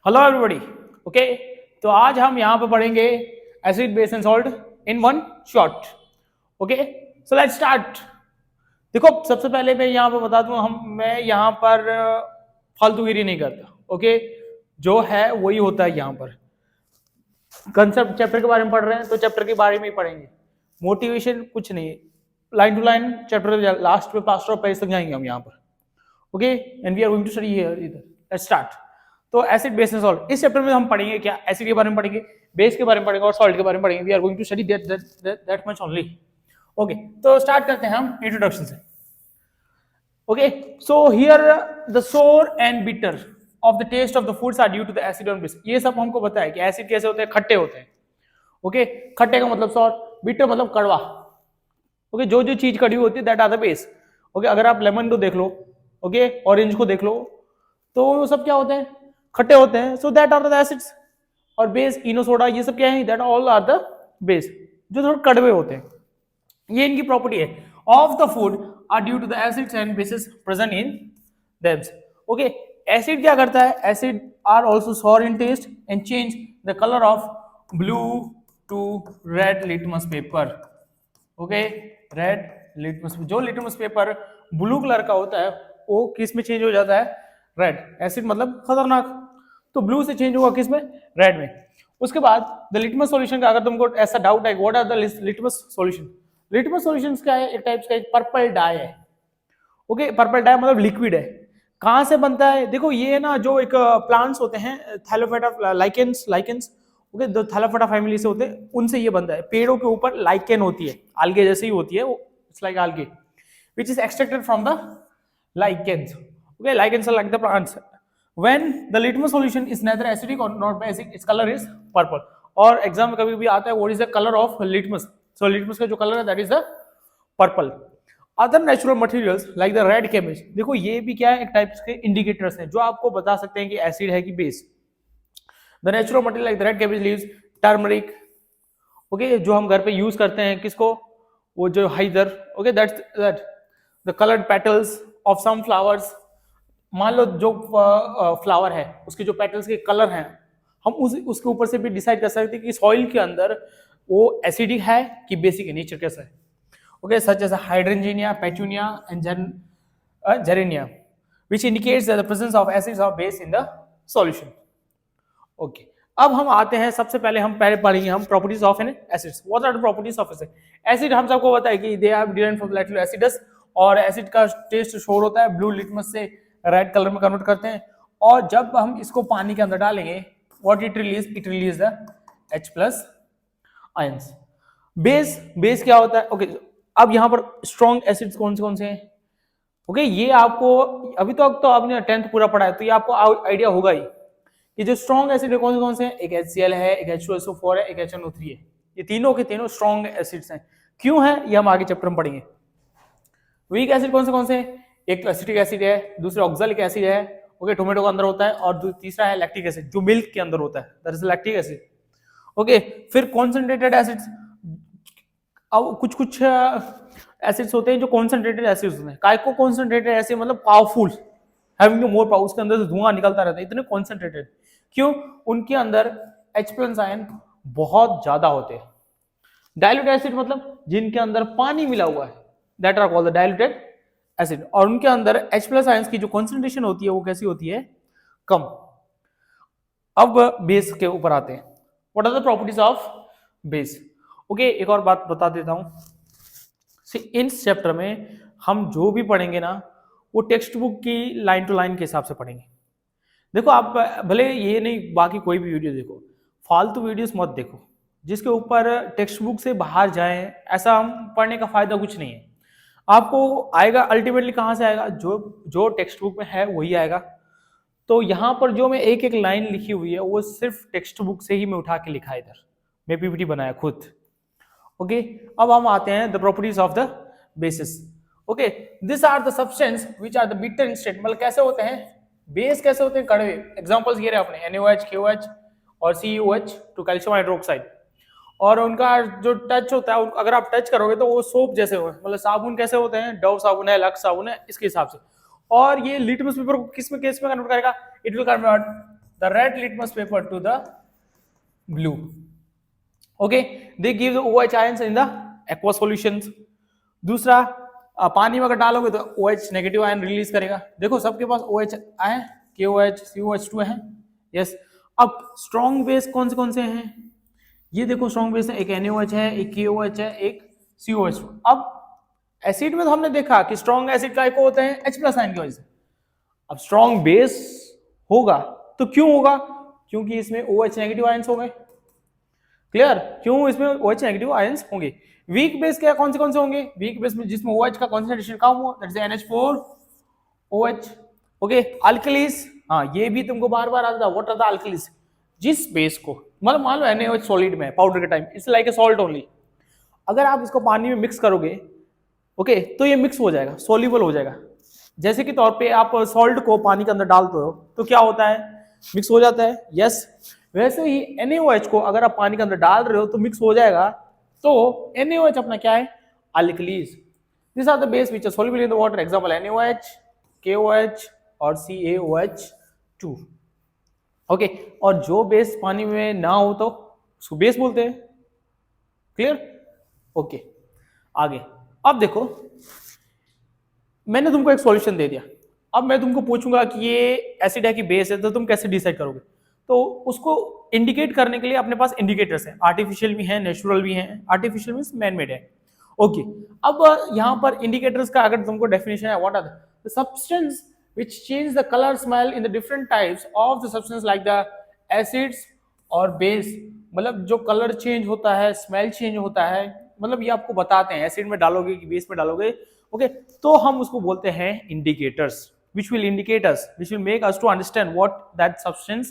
Hello everybody. Okay, तो आज हम यहाँ पे पढ़ेंगे acid base and salt in one shot. Okay, so let's start. देखो, सबसे पहले मैं यहाँ पे बता दूं, मैं यहाँ पर फालतूगिरी नहीं करता। ओके, जो है वही होता है। यहाँ पर कंसेप्ट चैप्टर के बारे में पढ़ रहे हैं तो चैप्टर के बारे में ही पढ़ेंगे। मोटिवेशन कुछ नहीं, line to line chapter last पे प्लास्टर ऑफ पेरिस तक जाएंगे हम यहाँ पर। Okay, and we are going to study here. Let's start. तो एसिड बेस एंड सॉल्ट, इस चैप्टर में हम पढ़ेंगे क्या? एसिड के बारे में पढ़ेंगे, बेस के बारे में पढ़ेंगे और सॉल्ट के बारे में पढ़ेंगे। We are going to study that much only. Okay, तो स्टार्ट करते हैं हम इंट्रोडक्शन से। Okay, so here the sour and bitter of the taste of the foods are due to the acid on base. ये सब हमको पता है कि एसिड कैसे होते हैं, खट्टे होते हैं। ओके, खट्टे का मतलब सॉर, बिटर मतलब कड़वा। ओके, जो जो चीज कड़वी होती है that are the base. Okay, अगर आप लेमन को देख लो, ओके, ऑरेंज को देख लो, तो वो सब क्या होते हैं? खट्टे होते हैं। So that are the acids. और बेस, इनो, सोडा, ये सब क्या है? That all are the base, जो थोड़े कड़वे होते हैं। ये इनकी प्रॉपर्टी है। Of the food are due to the acids and basis present in them. Okay, acid क्या करता है? Acid are also sour in taste and change the colour of blue to red litmus paper. Okay, red litmus, जो litmus paper blue colour का होता है वो किस में चेंज हो जाता है? रेड। एसिड मतलब खतरनाक, तो ब्लू से चेंज होगा किस में? रेड में। उसके बाद द लिटमस सॉल्यूशन का अगर तुमको ऐसा डाउट है what are the litmus solution, litmus solution क्या है? एक टाइप्स का एक पर्पल डाई है। ओके, पर्पल डाई मतलब लिक्विड है। कहां से बनता है? देखो, ये ना जो एक प्लांट्स होते हैं, थैलोफाइटा लाइकेंस, ओके, जो थैलोफाइटा फैमिली से होते हैं उनसे ये बनता है। पेड़ों के ऊपर लाइकेन होती है, algae जैसे ही होती है वो, it's like algae which is extracted from the lichens. Okay, lichens are like the plants. When the litmus solution is neither acidic or not basic, its color is purple. और exam में कभी भी आता है what is the color of litmus? So litmus का जो colour है that is the purple. Other natural materials like the red cabbage, देखो ये भी क्या है? एक टाइप्स के इंडिकेटर्स हैं जो आपको बता सकते हैं कि एसिड है कि base. The natural material like the red cabbage leaves, turmeric, okay, जो हम घर पे यूज करते हैं, किसको? वो जो हाइदर। Okay, that the coloured petals of some flowers. मान लो जो फ्लावर है उसके जो पेटल्स के कलर हैं, हम उसके ऊपर से भी डिसाइड कर सकते हैं कि सॉइल के अंदर वो एसिडिक है कि बेसिक है, नेचर कैसा है। Okay, such as hydrangea, petunia and geranium, which indicates the presence of acids or base in the solution. Okay, अब हम आते हैं, सबसे पहले हम पढ़ेंगे हम properties of an acids. What are the properties of acid? Acid हम सबको पता है कि they are derived from lactic acids, और एसिड का टेस्ट शोर होता है, ब्लू लिटमस से रेड कलर में कन्वर्ट करते हैं। और जब हम इसको पानी के अंदर डालेंगे, what it release the H+ ions. Base क्या होता है? ओके, अब यहाँ पर स्ट्रॉन्ग एसिड्स कौन से हैं? ओके, ये आपको अभी तक तो आपने 10th पूरा पढ़ा है तो ये आपको आइडिया होगा ही कि जो स्ट्रॉन्ग एसिड है कौन से हैं। एक HCl है, एक H2SO4 है, एक HNO3 है। ये तीनों के तीनों स्ट्रॉन्ग एसिड्स हैं। क्यों है ये हम आगे चैप्टर में पढ़ेंगे। वीक एसिड कौन से हैं? एक एसिटिक एसिड है, दूसरा ऑक्सैलिक एसिड है, ओके, टोमेटो के अंदर होता है, और तीसरा है लैक्टिक एसिड जो मिल्क के अंदर होता है, that is lactic acid. Okay, फिर कॉन्सेंट्रेटेड एसिड्स। अब कुछ एसिड्स होते हैं जो कॉन्सेंट्रेटेड एसिड्स होते हैं। काय को कॉन्सेंट्रेटेड एसिड मतलब पावरफुल, हैविंग मोर पावर, उसके अंदर से धुआं निकलता रहता है, इतने कॉन्सेंट्रेटेड। क्यों? उनके अंदर H+ आयन बहुत ज्यादा होते हैं। डाइल्यूट एसिड मतलब जिनके अंदर पानी मिला हुआ है, that are called the diluted acid, और उनके अंदर H+ आयंस की जो कॉन्सेंट्रेशन होती है वो कैसी होती है? कम। अब बेस के ऊपर आते हैं। What are the properties of base? Okay, एक और बात बता देता हूं, इस चैप्टर में हम जो भी पढ़ेंगे ना वो टेक्स्ट बुक की लाइन टू लाइन के हिसाब से पढ़ेंगे। देखो, आप भले ये नहीं बाकी कोई भी वीडियो देखो, फालतू वीडियोस मत देखो जिसके ऊपर टेक्स्ट बुक से बाहर जाएं, ऐसा हम पढ़ने का फायदा कुछ नहीं है। आपको आएगा अल्टीमेटली कहाँ से आएगा? जो टेक्स्ट बुक में है वही आएगा। तो यहाँ पर जो मैं एक एक लाइन लिखी हुई है वो सिर्फ टेक्स्ट बुक से ही मैं उठा के लिखा है, इधर मैं पीपीटी बनाया खुद। ओके, अब हम आते हैं the properties of the basis. Okay, this are the substance which are the bitter in state, मतलब कैसे होते हैं बेस, कैसे होते हैं कड़वे। एग्जांपल्स ये रहे अपने NaOH, KOH और CuOH टू कैल्शियम हाइड्रोक्साइड। और उनका जो टच होता है, अगर आप टच करोगे तो वो सोप जैसे हो, मतलब साबुन कैसे होते हैं, डव साबुन है, लक्स साबुन है, इसके हिसाब से। और ये लिटमस पेपर को किस में केस में कन्वर्ट करेगा? It will convert the red litmus paper to the blue. Okay, they give the OH ions in the aqueous solutions. दूसरा पानी में अगर डालोगे तो OH नेगेटिव आयन रिलीज करेगा. देखो सबके पास OH आए, KOH COH2 है. यस. अब स्ट्रॉन्ग बेस कौन से हैं? ये देखो स्ट्रॉन्ग बेस है, एक NaOH है, एक KOH है, एक COH2. अब एसिड में तो हमने देखा कि स्ट्रॉन्ग एसिड का होते हैं H+ आयन की वजह से. अब स्ट्रॉन्ग बेस होगा तो क्यों होगा? क्योंकि इसमें OH नेगेटिव आयंस हो गए. क्लियर? क्यों इसमें OH नेगेटिव आयंस होंगे. वीक बेस क्या कौन से होंगे? वीक बेस में जिसमें OH का कॉन्सेंट्रेशन कम हो, that is NH4OH. Okay. Alkalis, हाँ ये भी तुमको बार बार आता था. What are the alkalis? जिस बेस को मतलब मान लो NaOH सॉलिड में पाउडर के time, it's like a salt only. अगर आप इसको पानी में मिक्स करोगे, ओके, तो ये मिक्स हो जाएगा, सोल्यूबल हो जाएगा. जैसे कि तौर पे आप सॉल्ट को पानी के अंदर डालते हो तो क्या होता है? मिक्स हो जाता है. यस. वैसे ही NaOH को अगर आप पानी के अंदर डाल रहे हो तो मिक्स हो जाएगा. तो NaOH अपना क्या है? Alkalis. This are the base which are soluble in the water. Example NaOH, KOH और CaOH2. ओके. और जो बेस पानी में ना हो तो उसको बेस बोलते हैं. क्लियर? ओके. आगे अब देखो, मैंने तुमको एक सॉल्यूशन दे दिया. अब मैं तुमको पूछूंगा कि ये एसिड है कि बेस है, तो तुम कैसे डिसाइड करोगे? तो उसको इंडिकेट करने के लिए अपने पास इंडिकेटर्स हैं. आर्टिफिशियल भी हैं, नेचुरल भी हैं. आर्टिफिशियल मींस मैन मेड है. ओके. अब यहाँ पर इंडिकेटर्स का अगर तुमको डेफिनेशन है, what are the substance which change the color smell in the different types of the substance like the acids और base. मतलब जो कलर चेंज होता है, स्मेल चेंज होता है, मतलब ये आपको बताते हैं एसिड में डालोगे कि बेस में डालोगे. ओके. तो हम उसको बोलते हैं indicators, which will indicate us, which will make us to understand what that substance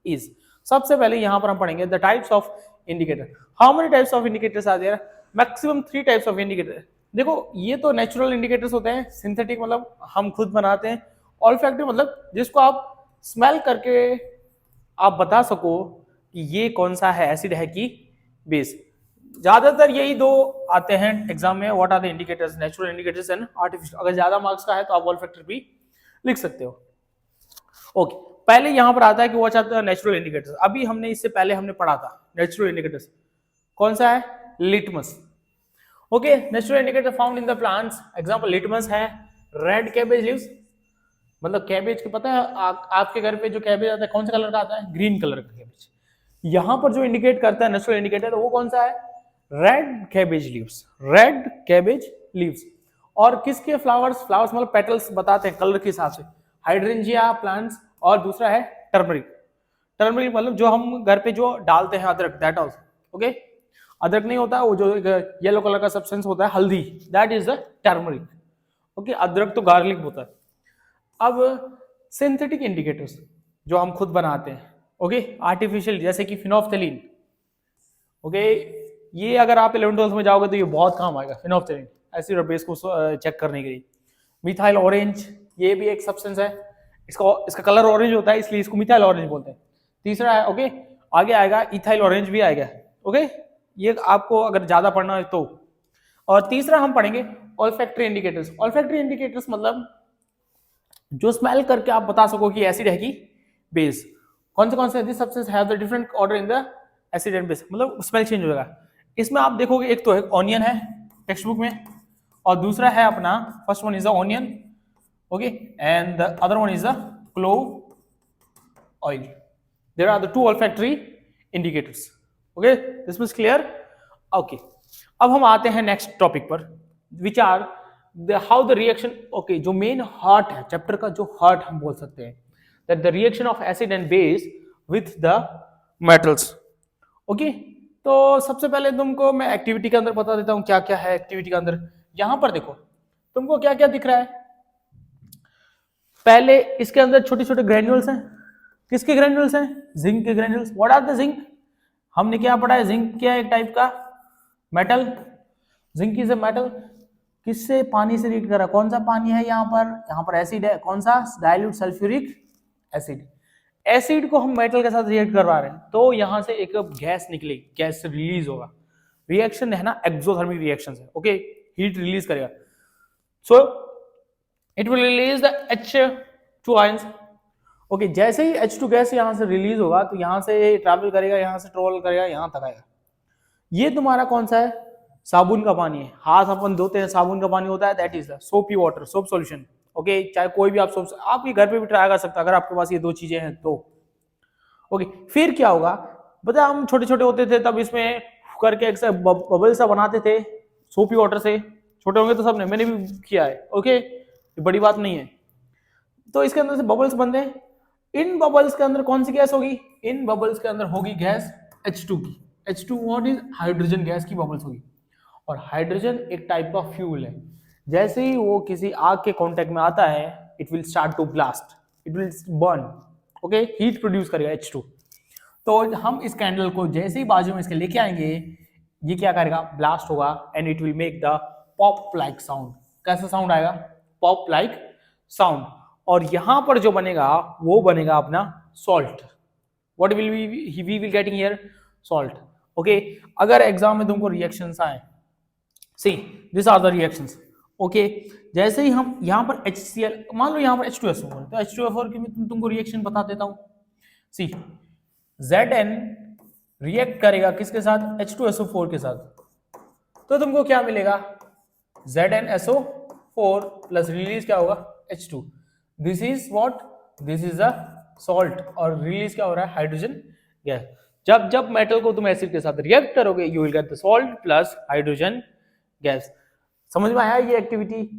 is. सबसे पहले यहाँ पर हम पढ़ेंगे the types of indicator. How many types of indicators are there? Maximum 3 types of indicator. देखो ये तो नेचुरल इंडिकेटर्स होते हैं. सिंथेटिक मतलब हम खुद बनाते हैं. ऑल्फैक्टिव मतलब जिसको आप स्मेल करके आप बता सको कि ये कौन सा है, एसिड है कि बेस. ज्यादातर यही दो आते हैं एग्जाम में. What are the indicators? Natural indicators and artificial. अगर ज्यादा मार्क्स का है तो आप ऑल्फैक्टिव भी लिख सकते हो. ओके. पहले यहां पर आता है कि what are the natural indicators. अभी हमने इससे पहले हमने पढ़ा था नेचुरल इंडिकेटर्स. कौन सा है? Litmus. Okay. Natural indicator found in the plants. Example litmus है. रेड कैबेज लीव्स, मतलब कैबेज के पता है आपके घर पे जो कैबेज आता है कौन सा कलर का आता है? ग्रीन कलर का कैबेज. यहां पर जो इंडिकेट करता है नेचुरल इंडिकेटर, वो कौन सा है? Red cabbage leaves. Red cabbage leaves. और किसके फ्लावर्स? फ्लावर्स मतलब पेटल्स बताते हैं कलर के हिसाब से. Hydrangea plants. और दूसरा है टर्मरिक. टर्मरिक मतलब जो हम घर पे जो डालते हैं अदरक, दैट आल्सो. ओके. अदरक नहीं होता, वो जो येलो कलर का सब्सटेंस होता है हल्दी, that is the turmeric. Okay. अदरक तो गार्लिक होता है. अब सिंथेटिक इंडिकेटर्स जो हम खुद बनाते हैं. ओके. आर्टिफिशियल जैसे कि फिनोफ्थेलिन. ओके. ये अगर आप 11th-12th में जाओगे तो ये बहुत काम आएगा. फिनोफ्थेलिन एसिड और बेस को चेक करने के लिए. मिथाइल ऑरेंज, ये भी एक सब्सटेंस है. इसका कलर ऑरेंज होता है इसलिए इसको मिथाइल ऑरेंज बोलते हैं. तीसरा है, ओके, आगे आएगा इथाइल ऑरेंज भी आएगा. ओके. ये आपको अगर ज्यादा पढ़ना है तो. और तीसरा हम पढ़ेंगे ऑल्फैक्टरी इंडिकेटर्स. ऑल्फैक्टरी इंडिकेटर्स मतलब जो स्मेल करके आप बता सको कि एसिड है कि बेस. कौन से this substance have the different order in the acid and base, मतलब स्मेल चेंज हो जाएगा. इसमें आप देखोगे एक तो है ऑनियन है टेक्स्ट बुक में, और दूसरा है अपना first one is the onion. Okay. And the other one is the clove oil. There are the 2 olfactory indicators. Okay. This was clear. Okay. अब हम आते हैं नेक्स्ट टॉपिक पर, which are how the reaction. Okay. जो main heart है chapter का, जो heart हम बोल सकते हैं, that the reaction of acid and base with the metals. Okay. तो सबसे पहले तुमको मैं एक्टिविटी के अंदर बता देता हूं क्या क्या है एक्टिविटी के अंदर. यहां पर देखो तुमको क्या क्या दिख रहा है. पहले इसके अंदर छोटे छोटे ग्रेन्यूल्स हैं. किसके ग्रेन्यूल्स हैं? जिंक के granules. What are the zinc? हमने क्या पढ़ा है? जिंक क्या है? एक टाइप का metal. Zinc is a metal. किससे? पानी से रिएक्ट कर रहा है. कौन सा पानी है यहाँ पर? यहाँ पर एसिड है. कौन सा? Dilute sulphuric acid. एसिड को हम मेटल के साथ रिएक्ट करवा रहे हैं तो यहाँ से एक गैस निकलेगी, गैस रिलीज होगा. रिएक्शन है ना, एक्सोथर्मिक रिएक्शन है. ओके. हीट रिलीज करेगा. So it will release the H2 ions. Okay, जैसे ही H2 गैस यहाँ से रिलीज होगा तो यहाँ से ट्रैवल करेगा, यहाँ से ट्रैवल करेगा, यहाँ तक आएगा। ये तुम्हारा कौन सा है? साबुन का पानी है। हाथ अपन धोते हैं, साबुन का पानी होता है, दैट इज द सोपी वाटर, सोप सॉल्यूशन। ओके, चाहे कोई भी आप सोप, आप ये घर पे भी ट्राई कर सकते हैं अगर आपके पास ये दो चीजें हैं तो। ओके, फिर क्या होगा बता, हम छोटे छोटे होते थे तब इसमें करके एक बबल सा बनाते थे सोपी वाटर से। छोटे होंगे तो सबने, मैंने भी किया है। ओके, ये बड़ी बात नहीं है। तो इसके अंदर से बबल्स बनते हैं। इन बबल्स के अंदर कौन सी गैस होगी? इन बबल्स के अंदर होगी गैस H2 की। H2 what is? Hydrogen gas की बबल्स होगी। और हाइड्रोजन एक टाइप का फ्यूल है। जैसे ही वो किसी आग के कांटेक्ट में आता है, it will start to blast, it will burn. Okay, heat produce करेगा H2। तो हम इस कैंडल को जैसे ही बाजू में इसके लेके आएंगे, ये क्या करेगा? ब्लास्ट होगा and it will make the pop like sound. कैसा साउंड आएगा? Pop like sound. और यहां पर जो बनेगा वो बनेगा अपना salt. What will we will getting here? Salt. Okay, अगर एग्जाम में तुमको रिएक्शंस आए, see this are the reactions. Okay, जैसे ही हम यहाँ पर HCl, मान लो यहाँ पर H2SO4, तो H2SO4 की मैं तुमको रिएक्शन बता देता हूँ। सी Zn रिएक्ट करेगा किसके साथ? H2SO4 के साथ। तो तुमको क्या मिलेगा? ZnSO4 प्लस रिलीज क्या होगा? H2। This is what? This is a salt. और रिलीज क्या हो रहा है? Hydrogen gas. जब जब मेटल को तुम एसिड के साथ रिएक्ट करोगे, you will get the salt plus hydrogen gas. समझ में आया ये एक्टिविटी?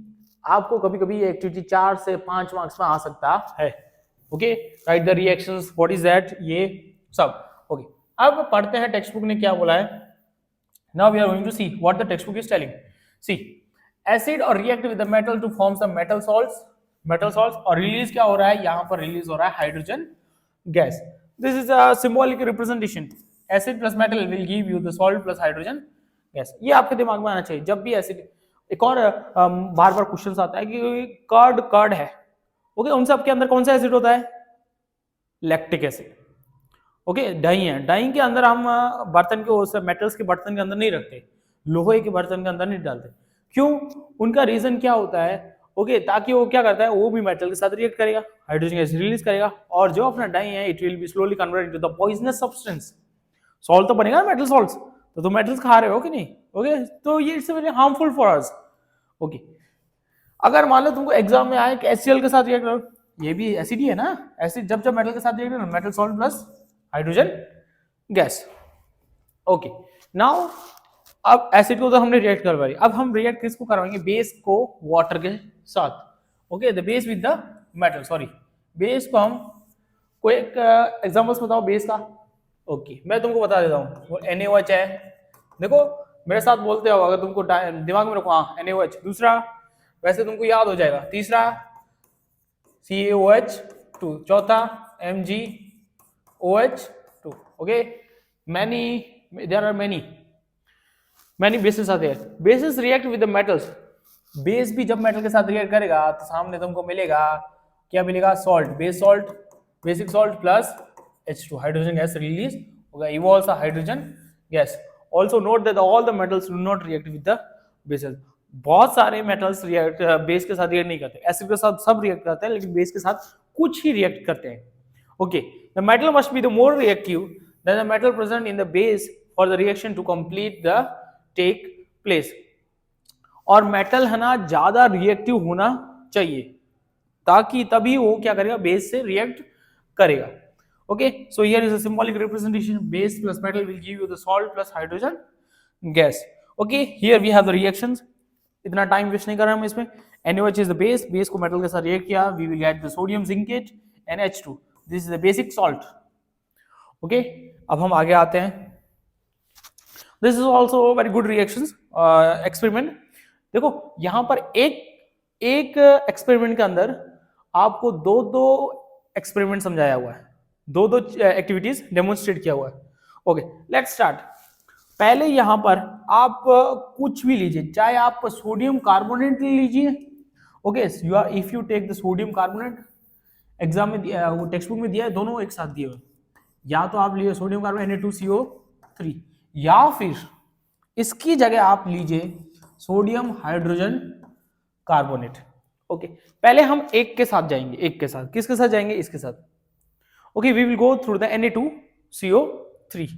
आपको कभी कभी ये एक्टिविटी 4 से 5 मार्क्स में आ सकता है। Okay, right the reactions, what is that, ये सब। ओके, अब पढ़ते हैं टेक्स्ट बुक ने क्या बोला है। Now we are going to see what the text book is telling. See acid और react with the metal to form the metal salts, और रिलीज क्या हो रहा है? यहाँ पर रिलीज हो रहा है hydrogen gas. This is a symbolic representation. Acid plus metal will give you the salt plus hydrogen gas. ये आपके दिमाग में आना चाहिए जब भी एसिड। एक और बार बार क्वेश्चन आता है कि कर्ड है। ओके, उन सब के अंदर कौन सा एसिड होता है? Lactic acid. ओके, दही है, दही के अंदर हम बर्तन के मेटल्स के बर्तन के अंदर नहीं रखते, लोहे के बर्तन के अंदर नहीं डालते। क्यों? उनका रीजन क्या होता है? ओके, ताकि वो क्या करता है, वो भी मेटल के साथ रिएक्ट करेगा, हाइड्रोजन गैस रिलीज करेगा, और जो अपना दही है it will B slowly converted into the poisonous substance. Salt तो बनेगा मेटल सॉल्ट्स, तो तुम मेटल्स खा रहे हो कि नहीं? ओके, तो ये it's very harmful for us. Okay, अगर मान लो तुमको एग्जाम में आए कि HCl के साथ रिएक्ट करो, ये भी एसिड ही है ना, एसिड जब जब मेटल के साथ रिएक्ट करो, metal salt plus hydrogen gas. Okay, now अब एसिड को तो हमने रिएक्ट करवाई, अब हम रिएक्ट किसको करवाएंगे? बेस को वाटर के साथ। Okay, the base with the metal, sorry base को हम, कोई एक एग्जांपल्स बताओ बेस का। ओके, मैं तुमको बता देता हूँ। NaOH है, देखो मेरे साथ बोलते हो, अगर तुमको दिमाग में रखो, हाँ NaOH। दूसरा वैसे तुमको याद हो जाएगा, तीसरा CaOH2, चौथा MgOH2। Okay, there are many bases are there. Bases react with the metals. Base भी जब मेटल के साथ रिएक्ट करेगा तो सामने तुमको मिलेगा, क्या मिलेगा? Salt, base salt, basic salt plus H2, hydrogen gas release होगा, evolves a hydrogen gas. Also note that all the metals do not react with the bases. बहुत सारे मेटल्स रिएक्ट बेस के साथ रिएक्ट नहीं करते, एसिड के साथ सब रिएक्ट करते हैं, लेकिन बेस के साथ कुछ ही रिएक्ट करते हैं। Okay, the metal must be the more reactive than the metal present in the base for the reaction to complete the take place. और मेटल है ना ज्यादा रिएक्टिव होना चाहिए, ताकि तभी वो क्या करेगा? बेस से रिएक्ट करेगा। Okay, so here is a symbolic representation, base plus metal will give you the salt plus hydrogen gas. Okay, here we have the reactions. इतना टाइम वेस्ट नहीं कर रहे हम इसमें। NaOH is the base, base को metal के साथ react किया, we will get the sodium zincate and H2, this is the basic salt. Okay, अब हम आगे आते हैं। This is also very good reactions experiment. देखो यहां पर एक एक्सपेरिमेंट के अंदर आपको दो एक्सपेरिमेंट समझाया हुआ है, दो एक्टिविटीज डेमोन्स्ट्रेट किया हुआ है। Okay, let's start. पहले यहां पर आप कुछ भी लीजिए, चाहे आप सोडियम कार्बोनेट लीजिए। Okay, if you take the sodium carbonate, exam में दिया, वो टेक्स्ट बुक में दिया है, दोनों एक साथ दिए हुए, या तो आप लीजिए सोडियम कार्बोनेट Na2CO3, या फिर इसकी जगह आप लीजिए सोडियम हाइड्रोजन कार्बोनेट। ओके, पहले हम एक के साथ जाएंगे, एक के साथ, किसके साथ जाएंगे? इसके साथ। Okay, we will go through the Na2CO3।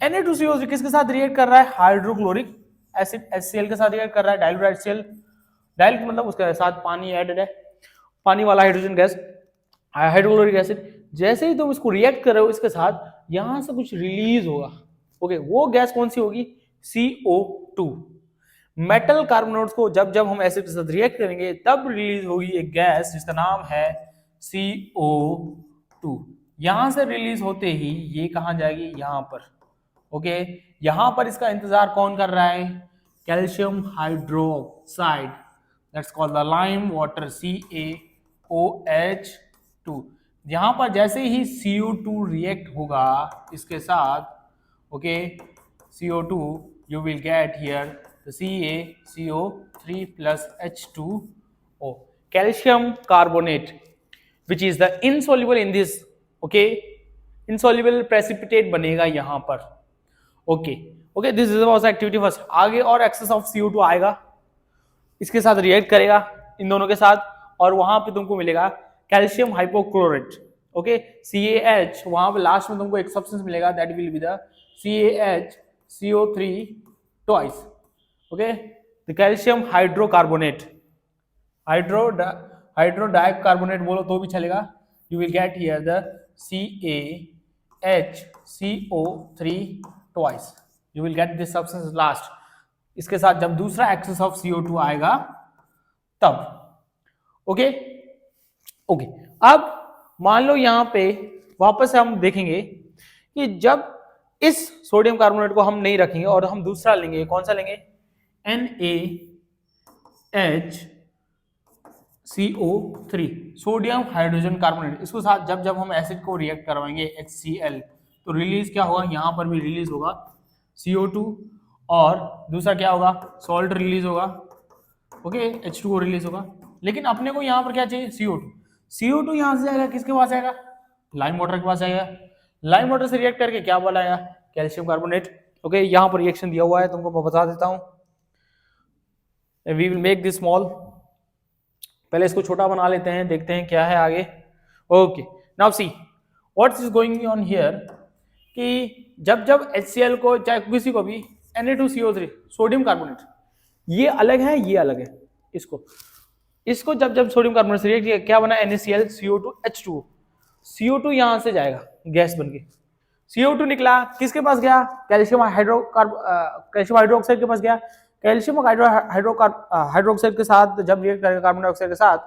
Na2CO3 किसके साथ रिएक्ट कर रहा है? हाइड्रोक्लोरिक एसिड HCl के साथ रिएक्ट कर रहा है। डाइल्यूट HCl, डाइल्यूट मतलब उसके साथ पानी एडेड है, पानी वाला हाइड्रोजन गैस, हाइड्रोक्लोरिक एसिड। जैसे ही तुम इसको रिएक्ट कर रहे हो इसके साथ, यहां से कुछ रिलीज होगा। ओके, वो गैस कौन सी होगी? CO2। मेटल कार्बोनेट्स को जब जब हम एसिड के साथ रिएक्ट करेंगे तब रिलीज होगी एक गैस जिसका नाम है CO2। यहां से रिलीज होते ही ये कहां जाएगी? यहां पर। ओके, यहां पर इसका इंतजार कौन कर रहा है? Calcium hydroxide, that's called the lime water, CaOH2। यहां पर जैसे ही CO2 रिएक्ट होगा इसके साथ, okay, CO2, you will get here the CaCO3 plus H2O, calcium carbonate, which is the insoluble in this, okay, insoluble precipitate बनेगा यहां पर। Okay okay, this is was activity first. आगे और एक्सेस ऑफ CO2 आएगा, इसके साथ react करेगा इन दोनों के साथ, और वहां पे तुमको मिलेगा कैल्शियम हाइपोक्लोरेट। ओके, CaH, वहां पे लास्ट में तुमको एक सब्सटेंस मिलेगा, that will be the CaHCO3 twice। Okay, the calcium hydrocarbonate, hydrodicarbonate बोलो तो भी चलेगा। You will get here the CaHCO3 twice, you will get this substance last। इसके साथ जब दूसरा एक्सेस ऑफ CO2 आएगा तब। ओके ओके, अब मान लो यहां पे वापस से हम देखेंगे कि जब इस सोडियम कार्बोनेट को हम नहीं रखेंगे और हम दूसरा लेंगे, कौन सा लेंगे? NaHCO3, sodium hydrogen carbonate. इसको साथ जब जब हम एसिड को रिएक्ट करवाएंगे HCl, तो रिलीज क्या होगा? यहां पर भी रिलीज होगा CO2, और दूसरा क्या होगा? सॉल्ट रिलीज होगा। ओके, H2O रिलीज होगा। लेकिन अपने को यहां पर क्या चाहिए? CO2 यहां से जाएगा, किसके पास आएगा? लाइम वाटर के पास आएगा। लाइम वाटर से रिएक्ट करके क्या बनाएगा? Calcium carbonate. ओके, यहां पर रिएक्शन दिया हुआ है, तुमको मैं बता देता हूं। We will make this small, पहले इसको छोटा बना लेते हैं, देखते हैं क्या है आगे। Okay, now see what is going on here, कि जब जब HCl को, चाहे किसी को भी, Na2CO3 सोडियम कार्बोनेट, ये अलग है, ये अलग है, इसको जब जब सोडियम कार्बोनेट से रिएक्ट किया, क्या बना? NaCl CO2 H2O। CO2 यहां से जाएगा गैस बन के, CO2 निकला, किसके पास गया? कैल्शियम हाइड्रोक्साइड के पास गया। कैल्शियम हाइड्रोक्साइड के साथ जब रिएक्ट करेगा कार्बन डाइऑक्साइड के साथ,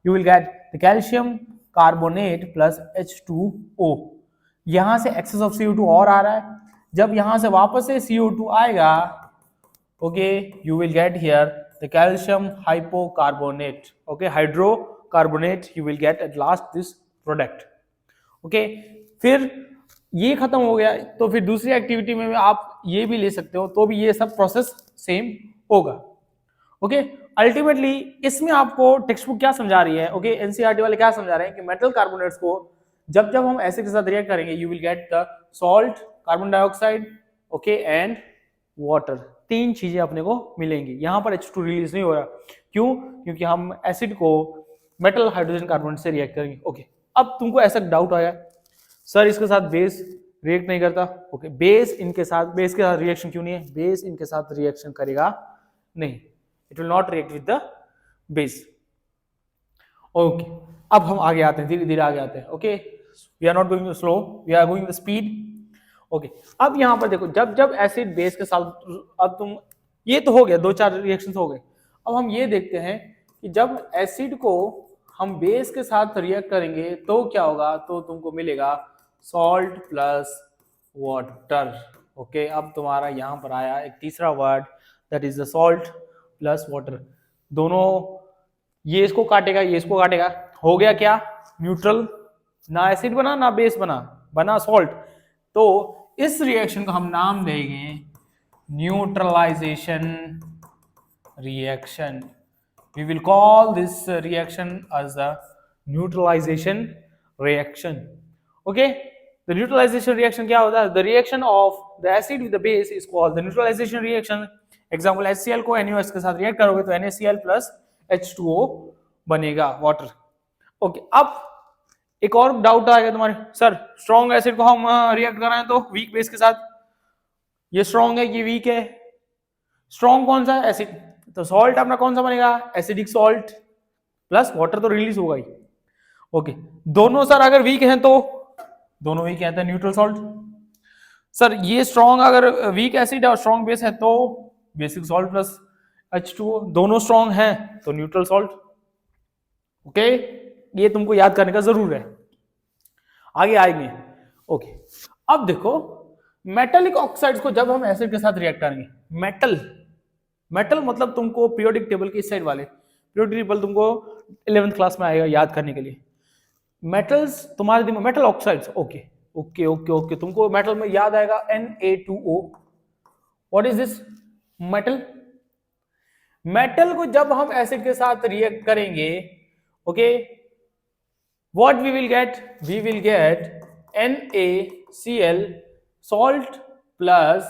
you will get the calcium carbonate plus H2O। यहां से एक्सेस ऑफ CO2 और आ रहा है, जब यहां से वापस से CO2 आएगा, okay, you will get here the calcium hypocarbonate, okay, hydrocarbonate, you will get at last this product. Okay, फिर ये खत्म हो गया, तो फिर दूसरी एक्टिविटी में आप ये भी ले सकते हो, तो भी ये सब प्रोसेस सेम होगा। ओके, अल्टीमेटली इसमें आपको टेक्स्ट बुक क्या समझा रही है? ओके, एनसीईआरटी वाले क्या समझा रहे हैं कि मेटल कार्बोनेट्स को जब जब हम एसिड के साथ रिएक्ट करेंगे, you will get the salt, carbon dioxide, okay, and water. तीन चीजें अपने को मिलेंगी। यहां पर H2 रिलीज नहीं हो रहा, क्यों? क्योंकि हम एसिड को मेटल हाइड्रोजन कार्बोनेट से रिएक्ट करेंगे। ओके, अब तुमको ऐसा डाउट आया, सर इसके साथ बेस रिएक्ट नहीं करता। ओके, बेस के साथ रिएक्शन क्यों नहीं है? बेस इनके साथ रिएक्शन करेगा नहीं, it will not react with the base. Okay, अब हम आगे आते हैं, धीरे धीरे आगे आते हैं। Okay, we are not going slow, we are going speed. Okay, अब यहां पर देखो, जब जब एसिड बेस के साथ, अब तुम, ये तो हो गया, दो चार रिएक्शन हो गए। अब हम ये देखते हैं कि जब एसिड को हम बेस के साथ रिएक्ट करेंगे तो क्या होगा? तो तुमको मिलेगा सॉल्ट प्लस वाटर। ओके, अब तुम्हारा यहां पर आया एक तीसरा word, that is the salt plus water. दोनों, ये इसको काटेगा, ये इसको काटेगा, हो गया क्या? न्यूट्रल, ना एसिड बना ना बेस बना सॉल्ट। तो इस रिएक्शन को हम नाम देंगे neutralization reaction. We will call this reaction as the neutralization reaction. Okay, the neutralization reaction क्या होता है? The reaction of the acid with the base is called the neutralization reaction. Example, HCl को NaOH के साथ react करोगे तो NaCl plus H2O बनेगा, water. Okay, अब एक और डाउट आएगा तुम्हारे, सर स्ट्रॉन्ग एसिड को हम रिएक्ट कराएं तो वीक बेस के साथ, ये स्ट्रॉन्ग है ये वीक है, स्ट्रॉन्ग कौन सा है एसिड, तो सॉल्ट अपना कौन सा बनेगा एसिडिक सॉल्ट प्लस वाटर तो रिलीज होगा ही। ओके दोनों सर अगर वीक हैं तो दोनों वीक हैं तो न्यूट्रल सॉल्ट। सर ये स्ट्रॉन्ग अगर वीक एसिड और स्ट्रॉन्ग बेस है तो बेसिक सॉल्ट प्लस H2O, दोनों स्ट्रॉन्ग हैं तो न्यूट्रल सॉल्ट। ओके ये तुमको याद करने का जरूर है, आगे आएंगे। ओके अब देखो मेटेलिक ऑक्साइड्स को जब हम एसिड के साथ रिएक्ट करेंगे, मेटल मतलब तुमको पीरियोडिक टेबल के इस साइड वाले पीरियोडिक टेबल तुमको 11th क्लास में आएगा याद करने के लिए। मेटल्स तुम्हारे दिमाग metal oxides, okay okay okay okay तुमको मेटल में याद आएगा Na2O। What is this metal? Metal को जब हम एसिड के साथ रिएक्ट करेंगे, okay what we will get NaCl salt plus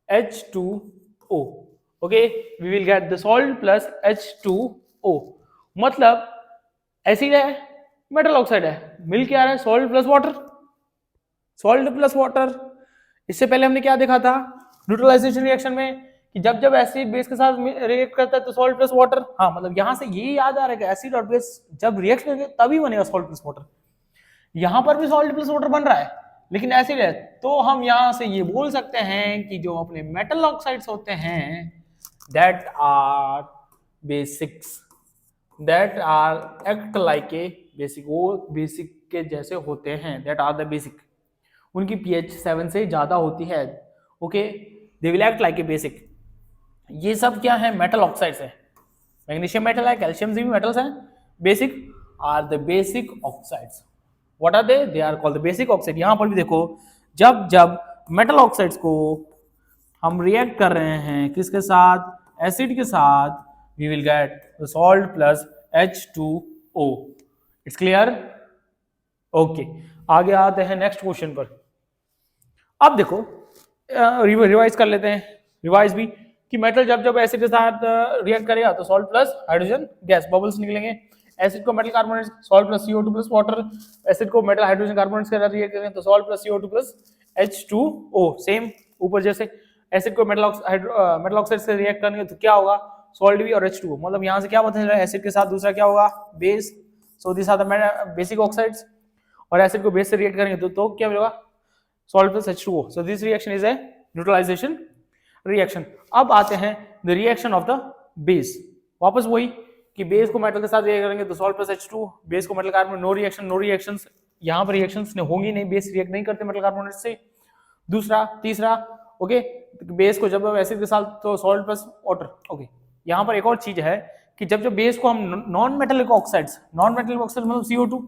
H2O। Okay we will get the salt plus H2O, मतलब एसिड है मेटल ऑक्साइड है, मिल के आ रहा है salt plus water, salt plus water. इससे पहले हमने क्या देखा था न्यूट्रलाइजेशन रिएक्शन में कि जब जब एसिड बेस के साथ रिएक्ट करता है तो सॉल्ट प्लस वाटर। हाँ मतलब यहां से ये याद आ रहा है कि एसिड और बेस जब रिएक्ट करेंगे तभी बनेगा सॉल्ट प्लस वाटर। यहां पर भी सॉल्ट प्लस वाटर बन रहा है लेकिन एसिड है, तो हम यहां से ये बोल सकते हैं कि जो अपने मेटल ऑक्साइड्स होते हैं that are basics, that are act like a basic, वो बेसिक के जैसे होते हैं, दैट आर द बेसिक, उनकी pH 7 से ज्यादा होती है। Okay they will act like a basic. ये सब क्या है मेटल ऑक्साइड्स है, मैग्नीशियम मेटल है, कैल्शियम भी मेटल्स हैं। Basic are the basic oxides. What are they? They are called the basic oxide. यहां पर भी देखो जब जब मेटल ऑक्साइड्स को हम रिएक्ट कर रहे हैं किसके साथ, एसिड के साथ, we will get the salt plus H2O। It's clear? Okay आगे आते हैं नेक्स्ट क्वेश्चन पर। अब देखो रिवाइज कर लेते हैं, रिवाइज भी कि मेटल जब जब एसिड के साथ रिएक्ट करेगा तो salt plus hydrogen gas bubbles निकलेंगे, एसिड को metal carbonate salt plus CO2 plus water, acid को मेटल हाइड्रोजन कार्बोनेट के साथ रिएक्ट करेंगे तो salt plus CO2 plus H2O। Same ऊपर जैसे एसिड को मेटल ऑक्साइड से रिएक्ट करेंगे तो क्या होगा सॉल्ट भी और H2O। मतलब यहां से क्या पता चल रहा है एसिड के साथ दूसरा क्या होगा base, so this are the basic oxides, और एसिड को बेस से रिएक्ट करेंगे तो क्या मिलेगा salt plus H2O। So this reaction is a neutralization reaction. अब आते हैं the reaction of the base, वापस वही कि बेस को मेटल के साथ रिएक्ट करेंगे तो सॉल्ट प्लस H2O, बेस को मेटल कार्बोनेट, नो रिएक्शंस, यहाँ पर रिएक्शंस होंगी नहीं, बेस रिएक्ट नहीं करते मेटल कार्बोनेट से। दूसरा तीसरा ओके बेस को जब एसिड के साथ तो सॉल्ट प्लस वाटर। ओके यहाँ पर एक और चीज है कि जब जब बेस को हम नॉन मेटेलिक ऑक्साइड्स मतलब CO2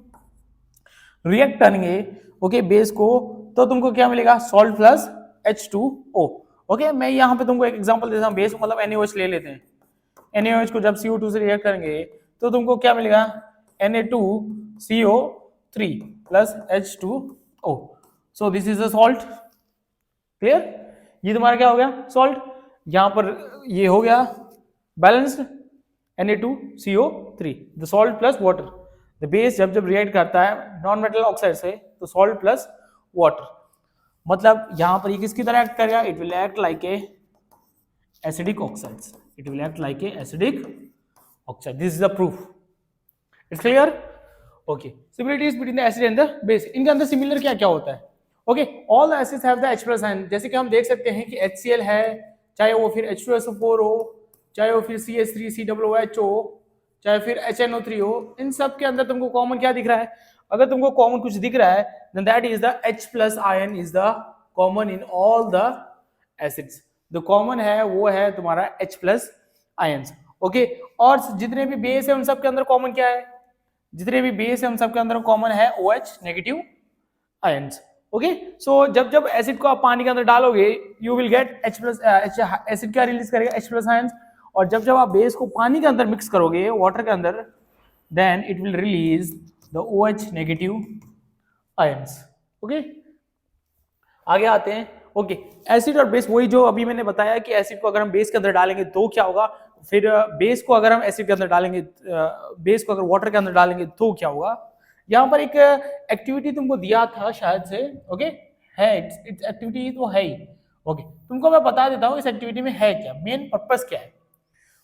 रिएक्ट करेंगे ओके बेस को, तो तुमको क्या मिलेगा सॉल्ट प्लस H2O। ओके मैं यहाँ पे तुमको एक एग्जांपल देता हूँ, बेस मतलब NaOH ले लेते हैं, NaOH को जब CO2 से रिएक्ट करेंगे तो तुमको क्या मिलेगा Na2CO3 plus H2O। So this is the salt. Clear? ये तुम्हारा क्या हो गया सॉल्ट, यहां पर ये हो गया balanced Na2CO3 the salt plus water. The base जब जब रिएक्ट करता है नॉन मेटल ऑक्साइड से तो सॉल्ट प्लस वाटर, मतलब यहां पर ये किसकी तरह एक्ट करेगा, it will act like A acidic oxides, it will act like a acidic oxide. This is the proof. It's clear? Okay. Similarities between the acid and the base. इनके अंदर similar क्या क्या होता है? Okay. All the acids have the H plus ion. जैसे कि हम देख सकते हैं कि HCl है, चाहे वो फिर H2SO4 हो, चाहे वो फिर CH3COOH हो, चाहे फिर HNO3 हो, इन सब के अंदर तुमको कॉमन क्या दिख रहा है? अगर तुमको कॉमन कुछ दिख रहा है, then that is the H plus ion is the common in all the acids. जो कॉमन है वो है तुम्हारा H प्लस आयंस। ओके और जितने भी बेस है उन सब के अंदर कॉमन क्या है, जितने भी बेस है उन सब के अंदर कॉमन है OH negative ions. Okay so जब जब एसिड को आप पानी के अंदर डालोगे you will gate H plus, acid क्या रिलीज करेगा H प्लस आयंस, और जब जब आप बेस को पानी के अंदर मिक्स करोगे वाटर के अंदर then it will release the OH negative ions. Okay आगे आते हैं। ओके एसिड और बेस वही जो अभी मैंने बताया कि एसिड को अगर हम बेस के अंदर डालेंगे तो क्या होगा, फिर बेस को अगर हम एसिड के अंदर डालेंगे, बेस को अगर वाटर के अंदर डालेंगे तो क्या होगा, यहाँ पर एक एक्टिविटी तुमको दिया था शायद से, ओके है, इट्स एक्टिविटी तो है ही, ओके तुमको मैं बता देता हूँ इस एक्टिविटी में है क्या, मेन पर्पस क्या है।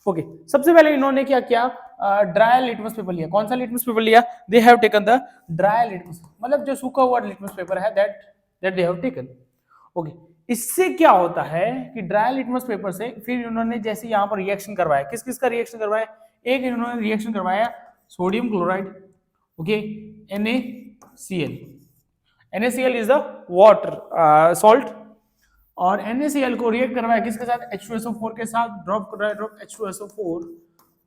ओके सबसे पहले इन्होंने क्या किया, ड्राई लिटमस पेपर लिया। कौन सा लिटमस पेपर लिया, they have taken the dry litmus, मतलब जो सूखा हुआ लिटमस पेपर है, that they have taken. Okay इससे क्या होता है कि ड्राई लिटमस पेपर से फिर उन्होंने जैसे यहाँ पर रिएक्शन करवाया, किस किस का रिएक्शन करवाया, एक इन्होंने रिएक्शन करवाया sodium chloride, okay NaCl, NaCl is the water salt, और NaCl को रिएक्ट करवाया किसके साथ, H2SO4 के साथ, drop H2SO4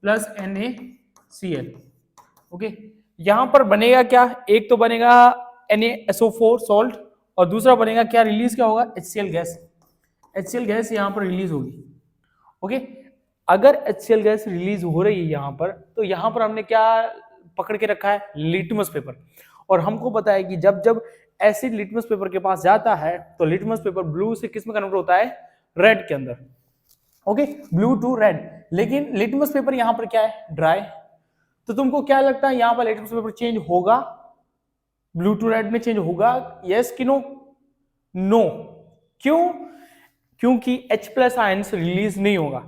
plus NaCl, okay यहां पर बनेगा क्या, एक तो बनेगा NaSO4 सॉल्ट, और दूसरा बनेगा क्या, रिलीज क्या होगा, HCl गैस, HCl गैस यहां पर रिलीज होगी, ओके अगर HCl गैस रिलीज हो रही है यहां पर, तो यहां पर हमने क्या पकड़ के रखा है, लिटमस पेपर, और हमको पता है कि जब जब एसिड लिटमस पेपर के पास जाता है तो लिटमस पेपर ब्लू से किस में कन्वर्ट होता है, रेड के अंदर, ओके ब्लू टू रेड। लेकिन लिटमस पेपर यहां पर क्या है, ड्राई, तो तुमको क्या लगता है यहां पर लिटमस पेपर चेंज होगा, ब्लू टू रेड में चेंज होगा, यस कि नो, नो, क्यों, क्योंकि H प्लस आयंस रिलीज नहीं होगा।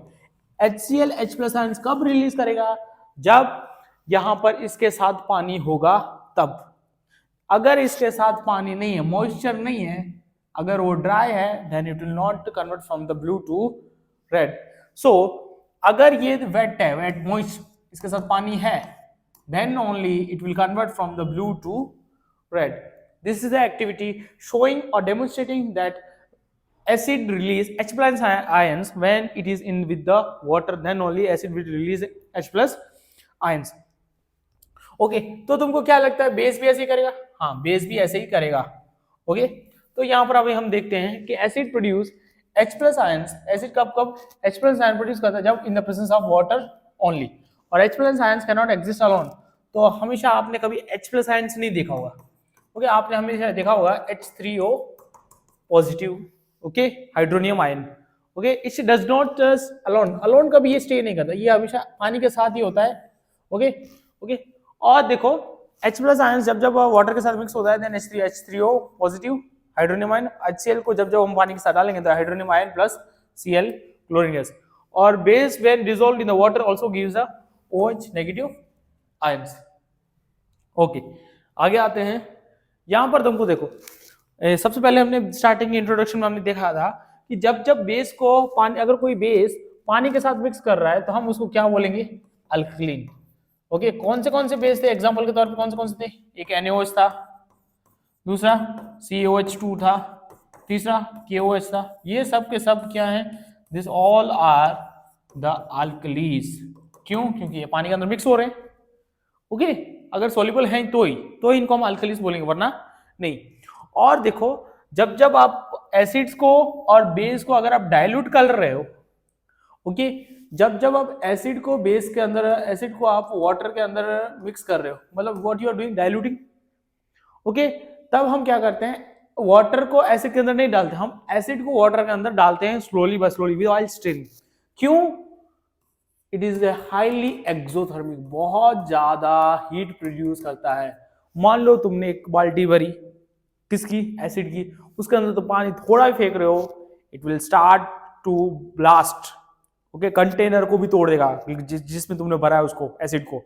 HCl H प्लस आयंस कब रिलीज करेगा, जब यहां पर इसके साथ पानी होगा तब, अगर इसके साथ पानी नहीं है, मॉइस्चर नहीं है, अगर वो ड्राई है, then it will not convert from the blue to red. So अगर ये वेट है, वेट मॉइस्ट, इसके साथ पानी है, then only it will convert from the blue to red. This is the activity showing or demonstrating that acid release H plus ions when it is in with the water, then only acid will release H plus ions। Okay तो तुमको क्या लगता है, base भी ऐसे ही करेगा, हाँ base भी ऐसे ही करेगा, ओके तो यहाँ पर अभी हम देखते हैं कि acid produce H plus ions, acid कब कब H प्लस आयन प्रोड्यूस करता है, जब in the presence of water only, और H plus ions can not exist alone. तो हमेशा आपने कभी H प्लस आयंस नहीं देखा होगा, ओके आपने हमेशा देखा होगा H3O positive, okay hydronium ion, okay it does not alone, alone कभी ये स्टे नहीं करता, ये हमेशा पानी के साथ ही होता है, ओके ओके और देखो H प्लस आयंस जब जब वाटर के साथ मिक्स होता है, then H3O positive hydronium ion, HCl को जब जब हम पानी के साथ डालेंगे तो hydronium ion plus Cl chlorine gas, और base when dissolved in the water also gives a OH negative ions. Okay आगे आते हैं, यहां पर तुमको देखो सबसे पहले हमने स्टार्टिंग इंट्रोडक्शन में हमने देखा था कि जब जब बेस को पानी, अगर कोई बेस पानी के साथ मिक्स कर रहा है तो हम उसको क्या बोलेंगे, अल्कलीन, ओके कौन से बेस थे, एग्जांपल के तौर पे कौन से थे, एक NaOH था, दूसरा COH2 था, तीसरा KOH था, ये सब के सब क्या है, this all are the alkalis, क्यों, क्योंकि ये पानी के अंदर मिक्स हो रहे हैं, ओके अगर सॉल्युबल हैं तो इनको हम अल्कलीज बोलेंगे, वरना नहीं। और देखो जब जब आप एसिड्स को और बेस को अगर आप डाइल्यूट कर रहे हो, ओके जब जब आप एसिड को बेस के अंदर, एसिड को आप वाटर के अंदर मिक्स कर रहे हो, मतलब what you are doing, diluting, okay तब हम क्या करते हैं, वाटर को एसिड के अंदर नहीं डालते, हम एसिड को वाटर के अंदर डालते हैं slowly by slowly with oil stirring, क्यों, इट इज हाईली एक्सोथर्मिक, बहुत ज्यादा हीट प्रोड्यूस करता है। मान लो तुमने एक बाल्टी भरी किसकी, एसिड की, उसके अंदर तो पानी थोड़ा ही फेंक रहे हो, it will start to blast, okay container को भी तोड़ देगा जिसमें तुमने भरा है उसको, एसिड को,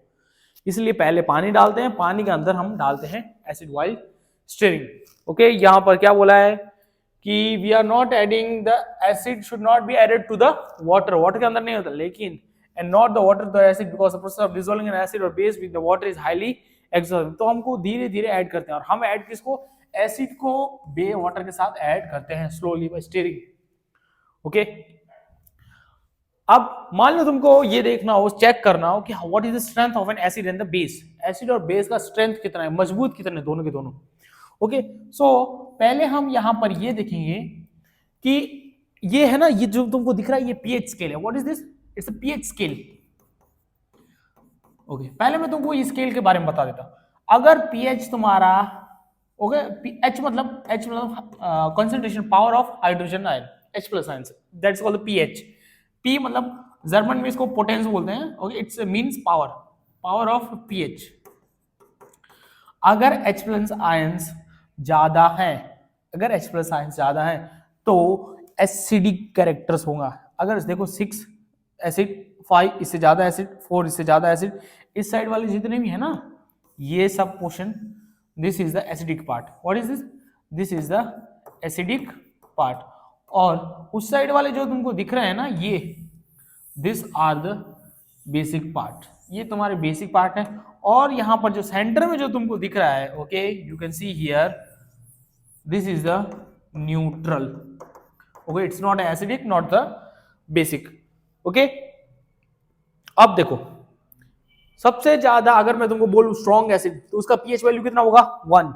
इसलिए पहले पानी डालते हैं, पानी के अंदर हम डालते हैं एसिड वाइल स्टिरिंग, ओके यहां पर क्या बोला है कि we are not adding the acid should not be added to the water, water के अंदर नहीं होता, लेकिन and not the water the acid, because the process of dissolving an acid और base with the water is highly exhaustive. तो हमको धीरे धीरे ऐड करते हैं, और हम ऐड किसको, एसिड को बे वाटर के साथ ऐड करते हैं स्लोली बाय स्टिरिंग, ओके अब मान लो तुमको ये देखना हो, चेक करना हो कि what is the strength of N acid and the base, acid और बेस का स्ट्रेंथ कितना है, मजबूत कितने, दोनों के दोनों, ओके सो पहले हम यहां पर ये देखेंगे कि ये है ना, ये जो तुमको दिख रहा है ये पीएच स्केल है, what is this, it's a pH scale, okay पहले मैं तुमको इस स्केल के बारे में बता देता हूं। अगर पीएच तुम्हारा, ओके H मतलब concentration power of hydrogen ion, H plus ion, that's called the pH. P मतलब जर्मन में इसको पोटेंस बोलते हैं, okay it's means power, power of pH. अगर H प्लस आयंस ज्यादा है, अगर H प्लस आयंस ज्यादा है तो एसिडिक कैरेक्टर्स होगा। अगर देखो 6 एसिड, 5 इससे ज्यादा एसिड, 4 इससे ज्यादा एसिड, इस साइड वाले जितने भी है ना, ये सब portion, this is the acidic part. What is this? This is the acidic part. और उस साइड वाले जो तुमको दिख रहे हैं ना, ये this are the basic part, ये तुम्हारे बेसिक पार्ट है। और यहां पर जो सेंटर में जो तुमको दिख रहा है, okay, you can see here, this is the neutral. Okay, it's not acidic, not the basic. Okay, अब देखो सबसे ज्यादा अगर मैं तुमको बोलूं स्ट्रॉन्ग एसिड तो उसका पीएच वैल्यू कितना होगा? 1।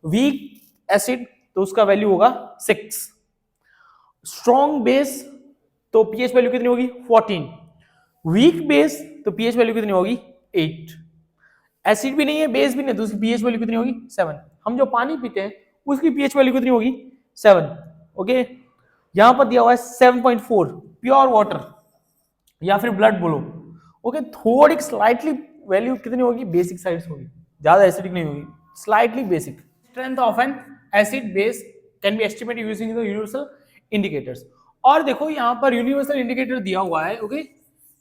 वीक एसिड तो उसका वैल्यू होगा 6। स्ट्रॉन्ग बेस तो पीएच वैल्यू कितनी होगी? 14। वीक बेस तो पीएच वैल्यू कितनी होगी? 8। एसिड भी नहीं है, बेस भी नहीं, तो उसकी पीएच वैल्यू कितनी होगी? 7। हम जो पानी पीते हैं उसकी पीएच वैल्यू कितनी होगी? 7। ओके, यहां पर दिया हुआ है 7.4 प्योर वाटर या फिर ब्लड बोलो। ओके, थोड़ी स्लाइटली वैल्यू कितनी होगी? बेसिक साइड होगी, ज्यादा एसिडिक नहीं होगी, slightly basic. Strength of N acid base can be estimated using the universal indicators. और देखो यहां पर यूनिवर्सल इंडिकेटर दिया हुआ है। ओके,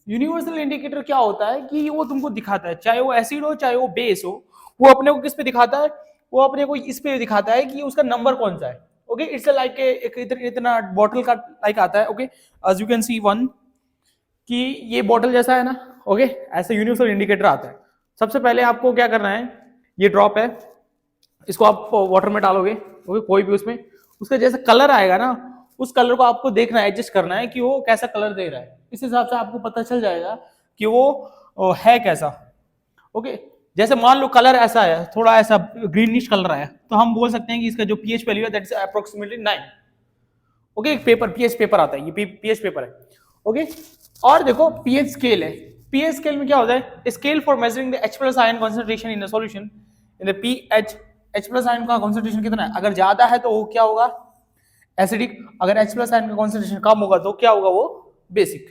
यूनिवर्सल इंडिकेटर क्या होता है कि वो तुमको दिखाता है, चाहे वो एसिड हो चाहे वो बेस हो, वो अपने को किस पे दिखाता है? वो अपने को इस पे दिखाता है कि उसका नंबर कौन सा है। ओके, इट्स लाइक एक इतना बॉटल का लाइक आता है। Okay, as you can see 1 कि ये बॉटल जैसा है ना। ओके, ऐसे यूनिवर्सल इंडिकेटर आता है। सबसे पहले आपको क्या करना है, ये ड्रॉप है, इसको आप वाटर में डालोगे। ओके, कोई भी उसमें उसका जैसा कलर आएगा ना, उस कलर को आपको देखना है, एडजस्ट करना है कि वो कैसा कलर दे रहा है। इस हिसाब से आपको पता चल जाएगा कि वो है कैसा। ओके, जैसे मान लो कलर ऐसा है, थोड़ा ऐसा ग्रीनिश कलर है, तो हम बोल सकते हैं कि इसका जो पीएच वैल्यू है दैट इज अप्रोक्सीमेटली 9। ओके, एक पेपर पीएच पेपर आता है, ये पीएच पेपर है। ओके, और देखो पीएच स्केल है। पीएच स्केल में क्या होता है? Scale for measuring the H plus ion concentration in the solution. In the pH, H plus ion का कॉन्सेंट्रेशन कितना है? अगर ज्यादा है तो वो क्या होगा? एसिडिक। अगर H प्लस आयन का कॉन्सेंट्रेशन कम होगा तो क्या होगा? वो basic.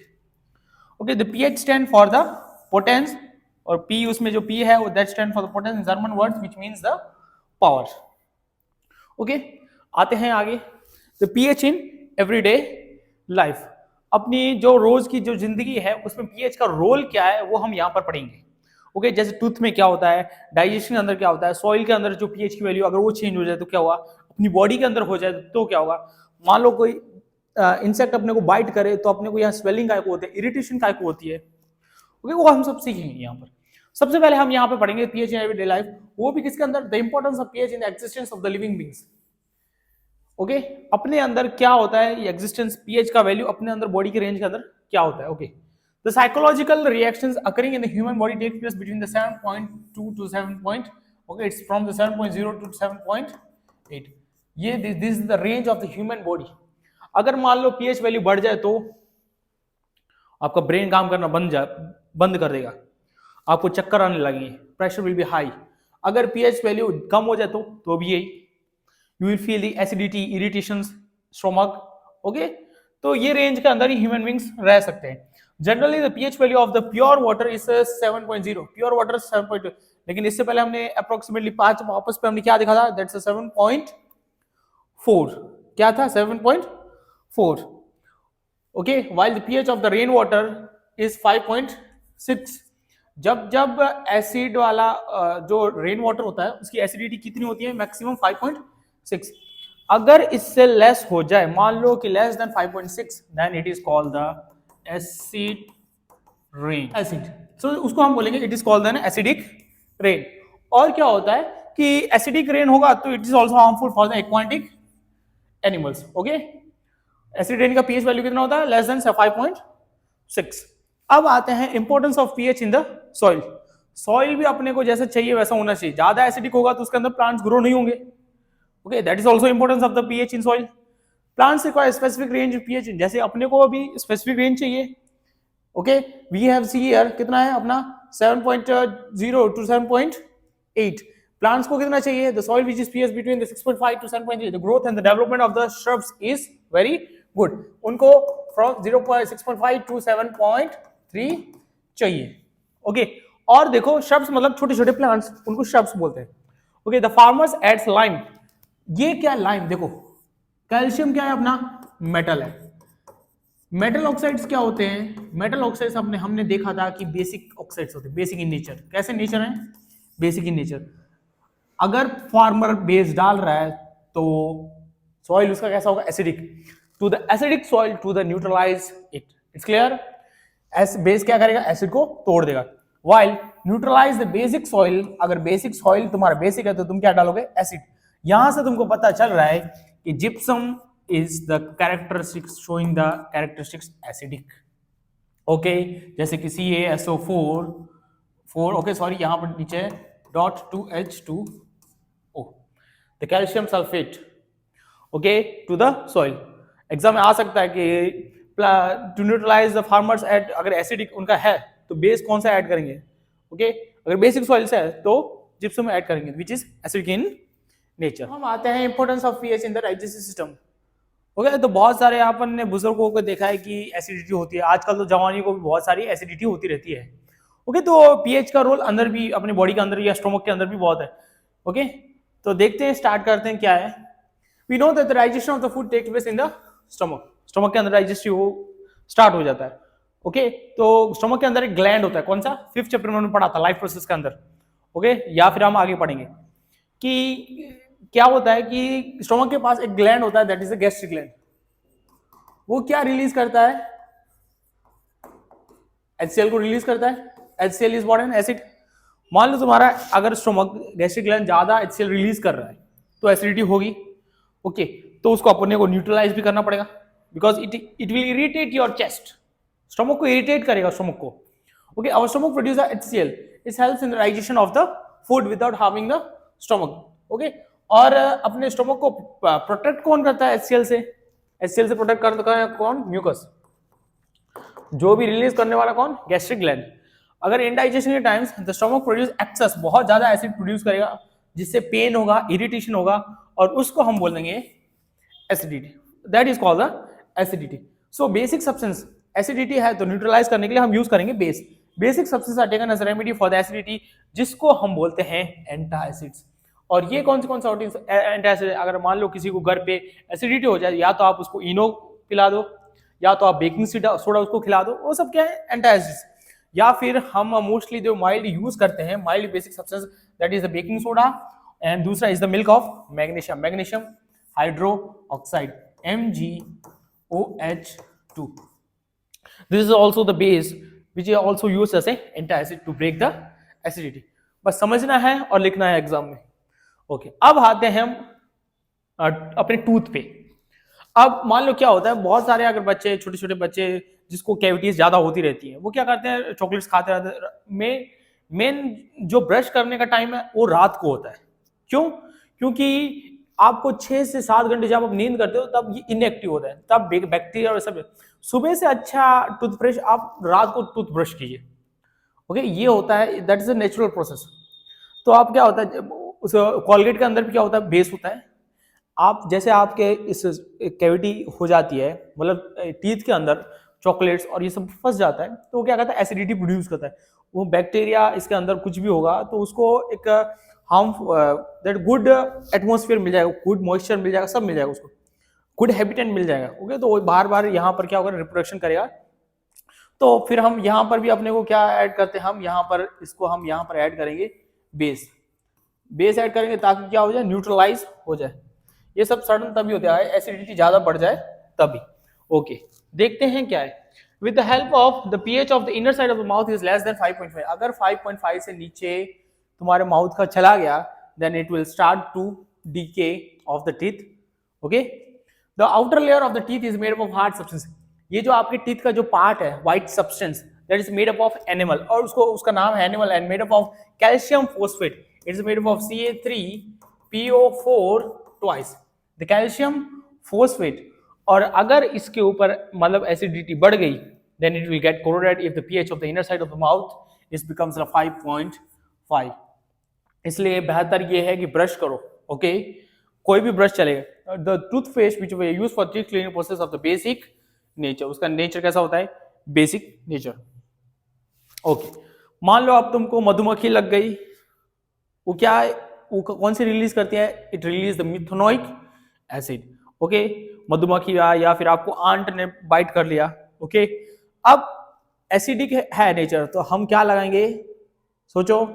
Okay, the pH stand for the potence, और P उसमें जो P है वो that stand for the potence, German word which means the power. Okay, आते हैं आगे। The pH in everyday life, अपनी जो रोज की जो जिंदगी है उसमें पीएच का रोल क्या है वो हम यहाँ पर पढ़ेंगे। ओके, जैसे टूथ में क्या होता है, डाइजेशन के अंदर क्या होता है, सॉइल के अंदर जो पीएच की वैल्यू अगर वो चेंज हो जाए तो क्या होगा, अपनी बॉडी के अंदर हो जाए तो क्या होगा। मान लो कोई इंसेक्ट अपने को बाइट करे तो अपने को यहाँ स्वेलिंग काय को होती है, इरिटेशन काय को होती है। ओके, वो हम सब सीखेंगे यहाँ पर। सबसे पहले हम यहाँ पे पढ़ेंगे पीएच इन एवरीडे लाइफ, वो भी किसके अंदर? The importance of pH in the existence of the living beings. Okay, अपने अंदर क्या होता है ये एग्जिस्टेंस, पीएच का वैल्यू अपने अंदर बॉडी के रेंज के अंदर क्या होता है। Okay, the psychological reactions occurring in the human body take place between the 7.2 to 7 point, okay, it's from the 7.0 to 7.8। ये this is the range of the human body. अगर मान लो पीएच वैल्यू बढ़ जाए तो आपका ब्रेन काम करना बंद कर देगा, आपको चक्कर आने लगेंगे, प्रेशर विल बी हाई। अगर पीएच वैल्यू कम हो जाए तो भी यही, you will feel the acidity, irritations, stomach. Okay, तो ये रेंज के अंदर ही ह्यूमन बींग्स रह सकते हैं। Generally the pH value of the pure water is 7.0, pure water 7.2, लेकिन इससे पहले हमने अप्रोक्सीमेटली 5 वापस पे हमने क्या देखा था, दैट्स 7.4। क्या था? 7.4। Okay, while the pH of the rain water is 5.6। जब एसिड वाला जो रेन वाटर होता है उसकी एसिडिटी कितनी होती है? मैक्सिमम 5.6। अगर इससे लेस हो जाए, मान लो कि less than 5.6, then it is called the acid rain. Acid, so उसको हम बोलेंगे it is called the acidic rain. और क्या होता है कि एसिडिक रेन होगा तो it is also harmful for the aquatic animals. Okay, acid rain का पीएच वैल्यू कितना होता है? Less than 5.6। अब आते हैं importance of pH in the soil. Soil भी अपने को जैसा चाहिए वैसा होना चाहिए। ज्यादा एसिडिक होगा तो उसके अंदर प्लांट्स ग्रो नहीं होंगे। Okay, that is also importance of the pH in soil. Plants require specific range of pH, जैसे अपने को अभी स्पेसिफिक रेंज चाहिए। Okay, we have see here कितना है अपना 7.0 टू 7.8। प्लांट्स को कितना चाहिए? The soil which is pH between the 6.5 to 7.3। The growth and the development of the shrubs is very good. उनको फ्रॉम 0.6.5 टू 7.3 चाहिए। ओके, और देखो श्रब्स मतलब छोटे छोटे प्लांट्स, उनको श्रब्स बोलते हैं। Okay the farmers adds lime, ये क्या है लाइम, देखो कैल्शियम क्या है अपना मेटल है, मेटल ऑक्साइड्स क्या होते हैं, मेटल ऑक्साइड्स हमने देखा था कि बेसिक ऑक्साइड्स होते हैं, बेसिक इन नेचर, कैसे नेचर है, बेसिक इन नेचर। अगर फार्मर बेस डाल रहा है तो सॉइल उसका कैसा होगा, acidic, to the acidic soil to the neutralize it, it's clear. Base क्या करेगा, एसिड को तोड़ देगा, while neutralize the basic soil, अगर बेसिक सॉइल तुम्हारा बेसिक है तो तुम क्या डालोगे, एसिड। यहां से तुमको पता चल रहा है कि gypsum is the characteristics showing the characteristics acidic, okay, जैसे कि CaSO4 ओके सॉरी यहां पर नीचे .2H2O the calcium sulphate, okay to the soil. Exam में आ सकता है कि to neutralize the farmers add, अगर एसिडिक उनका है तो बेस कौन सा ऐड करेंगे, ओके अगर बेसिक सॉइल से है तो जिप्सम ऐड करेंगे which is acidic in nature. हम आते हैं importance of pH in the digestive system, okay तो बहुत सारे अपन ने बुजुर्गों को देखा है कि एसिडिटी होती है, आजकल तो जवानी को भी बहुत सारी एसिडिटी होती रहती है, ओके तो पीएच का रोल अंदर भी अपने बॉडी के अंदर या स्टोमक के अंदर भी बहुत है, ओके तो देखते हैं, स्टार्ट करते हैं क्या है। We know that the digestion of the food takes place in the stomach, stomach के अंदर डाइजेस्टिव स्टार्ट हो जाता है, ओके तो स्टमक के अंदर एक ग्लैंड होता है, कौन सा, 5th चैप्टर में पढ़ा था लाइफ प्रोसेस के अंदर, ओके या फिर हम आगे पढ़ेंगे कि क्या होता है कि स्टमक के पास एक ग्लैंड होता है that is the gastric gland, वो क्या रिलीज करता है, HCl को रिलीज करता है, HCl is what, N acid. मान लो तुम्हारा अगर स्टमक गैस्ट्रिक ग्लैंड ज्यादा HCl रिलीज कर रहा है तो एसिडिटी होगी, ओके तो उसको अपने को न्यूट्रलाइज भी करना पड़ेगा because it will irritate your chest, stomach को इरिटेट करेगा स्टमक को, okay our stomach produce HCl, it helps in the digestion of the food without harming the stomach, okay और अपने स्टमक को प्रोटेक्ट कौन करता है HCl से, HCl से प्रोटेक्ट करता है कौन, म्यूकस, जो भी रिलीज करने वाला कौन, गैस्ट्रिक ग्लैंड। अगर इंडाइजेशन के times the stomach produce excess, बहुत ज्यादा एसिड प्रोड्यूस करेगा जिससे पेन होगा, इरिटेशन होगा और उसको हम बोल देंगे acidity, that is called the acidity. So basic substance, acidity है तो न्यूट्रलाइज करने के लिए हम यूज करेंगे base, basic substance are taken as remedy for the acidity, जिसको हम बोलते हैं एंटासिड्स। और ये कौन से एंटासिड, अगर मान लो किसी को घर पे एसिडिटी हो जाए या तो आप उसको इनो पिला दो या तो आप बेकिंग सोडा उसको खिला दो, वो सब क्या है, एंटासिड्स। या फिर हम मोस्टली जो माइल्ड यूज करते हैं, mild basic substance that is the baking soda and दूसरा is the milk of magnesium, magnesium hydroxide MgOH2, this is also the base which is also used as a antacid to break the acidity। बस समझना है और लिखना है exam में, okay अब आते हैं हम अपने टूथ पे। अब मान लो क्या होता है, बहुत सारे अगर बच्चे, छोटे छोटे बच्चे जिसको कैविटीज ज्यादा होती रहती है, वो क्या करते हैं, चॉकलेट्स खाते रहते हैं, मेन जो ब्रश करने का टाइम है वो रात को होता है, क्यों, क्योंकि आपको 6 से 7 घंटे जब आप नींद करते हो तब ये इनएक्टिव होता है, तब बैक्टीरिया और सब, सुबह से अच्छा टूथब्रश आप रात को टूथब्रश कीजिए, ओके ये होता है, that is a natural process. तो आप क्या होता है, उस कॉलगेट के अंदर भी क्या होता है, बेस होता है, आप जैसे आपके इस कैविटी हो जाती है, मतलब टीथ के अंदर चॉकलेट्स और ये सब फंस जाता है, तो वो क्या करता है, एसिडिटी प्रोड्यूस करता है, वो बैक्टीरिया इसके अंदर कुछ भी होगा तो उसको एक हम दैट गुड एटमॉस्फेयर मिल जाएगा, गुड मॉइस्चर मिल जाएगा, सब मिल जाएगा उसको, गुड हैबिटेट मिल जाएगा, ओके तो वो बार बार यहाँ पर क्या होगा, रिप्रोडक्शन करेगा। तो फिर हम यहाँ पर भी अपने को क्या ऐड करते हैं, हम यहाँ पर इसको हम यहाँ पर ऐड करेंगे बेस, बेस ऐड करेंगे ताकि क्या हो जाए, न्यूट्रलाइज हो जाए। ये सब सडन तभी होता है, एसिडिटी ज्यादा बढ़ जाए तभी, ओके देखते हैं क्या है। With the help of the pH of the inner side of the mouth is less than 5.5, अगर 5.5 से नीचे तुम्हारे माउथ का चला गया then it will start to decay of the teeth, okay the outer layer of the teeth is made up of hard substance, ये जो आपके टीथ का जो पार्ट है, white substance that is made up of enamel, और उसका नाम है enamel and made up of calcium phosphate, it is made up of CA3PO4 twice, the calcium phosphate. और अगर इसके ऊपर मतलब एसिडिटी बढ़ गई then it will get corroded if the pH of the inner side of the mouth is becomes 5.5। इसलिए बेहतर ये है कि ब्रश करो, ओके कोई भी ब्रश चलेगा। The toothpaste which we use for teeth cleaning process of the basic nature, उसका नेचर कैसा होता है, बेसिक नेचर, ओके मान लो अब तुमको मधुमक्खी लग गई, वो क्या है, वो कौन सी रिलीज करती है? It release the methanoic acid. Okay, मधुमक्खी या फिर आपको आंट ने बाइट कर लिया। ओके, अब एसिडिक है नेचर, तो हम क्या लगाएंगे? सोचो,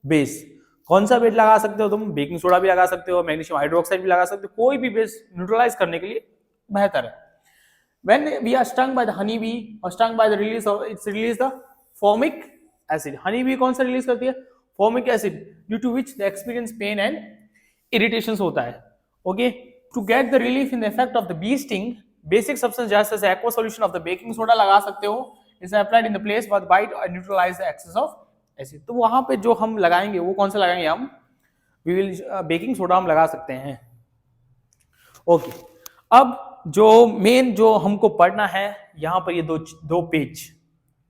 बेस। कौन सा बेस लगा सकते हो तुम? बेकिंग सोडा भी लगा सकते हो, मैग्नीशियम हाइड्रोक्साइड भी लगा सकते हो, कोई भी बेस न्यूट्रलाइज करने के लिए बेहतर है। When we are stung by the honey bee or stung by the release of it's release the formic acid. Honey bee कौन सा रिलीज करती है? Formic acid, due to which they experience pain and irritations होता है। Okay, to get the relief in the effect of the bee sting, basic substance just as aqua solution of the baking soda लगा सकते हो, is applied in the place where the bite or neutralize the excess of acid। तो वहां पे जो हम लगाएंगे वो कौन सा लगाएंगे हम? We will baking soda हम लगा सकते हैं। ओके, अब जो मेन जो हमको पढ़ना है यहाँ पर ये दो पेज,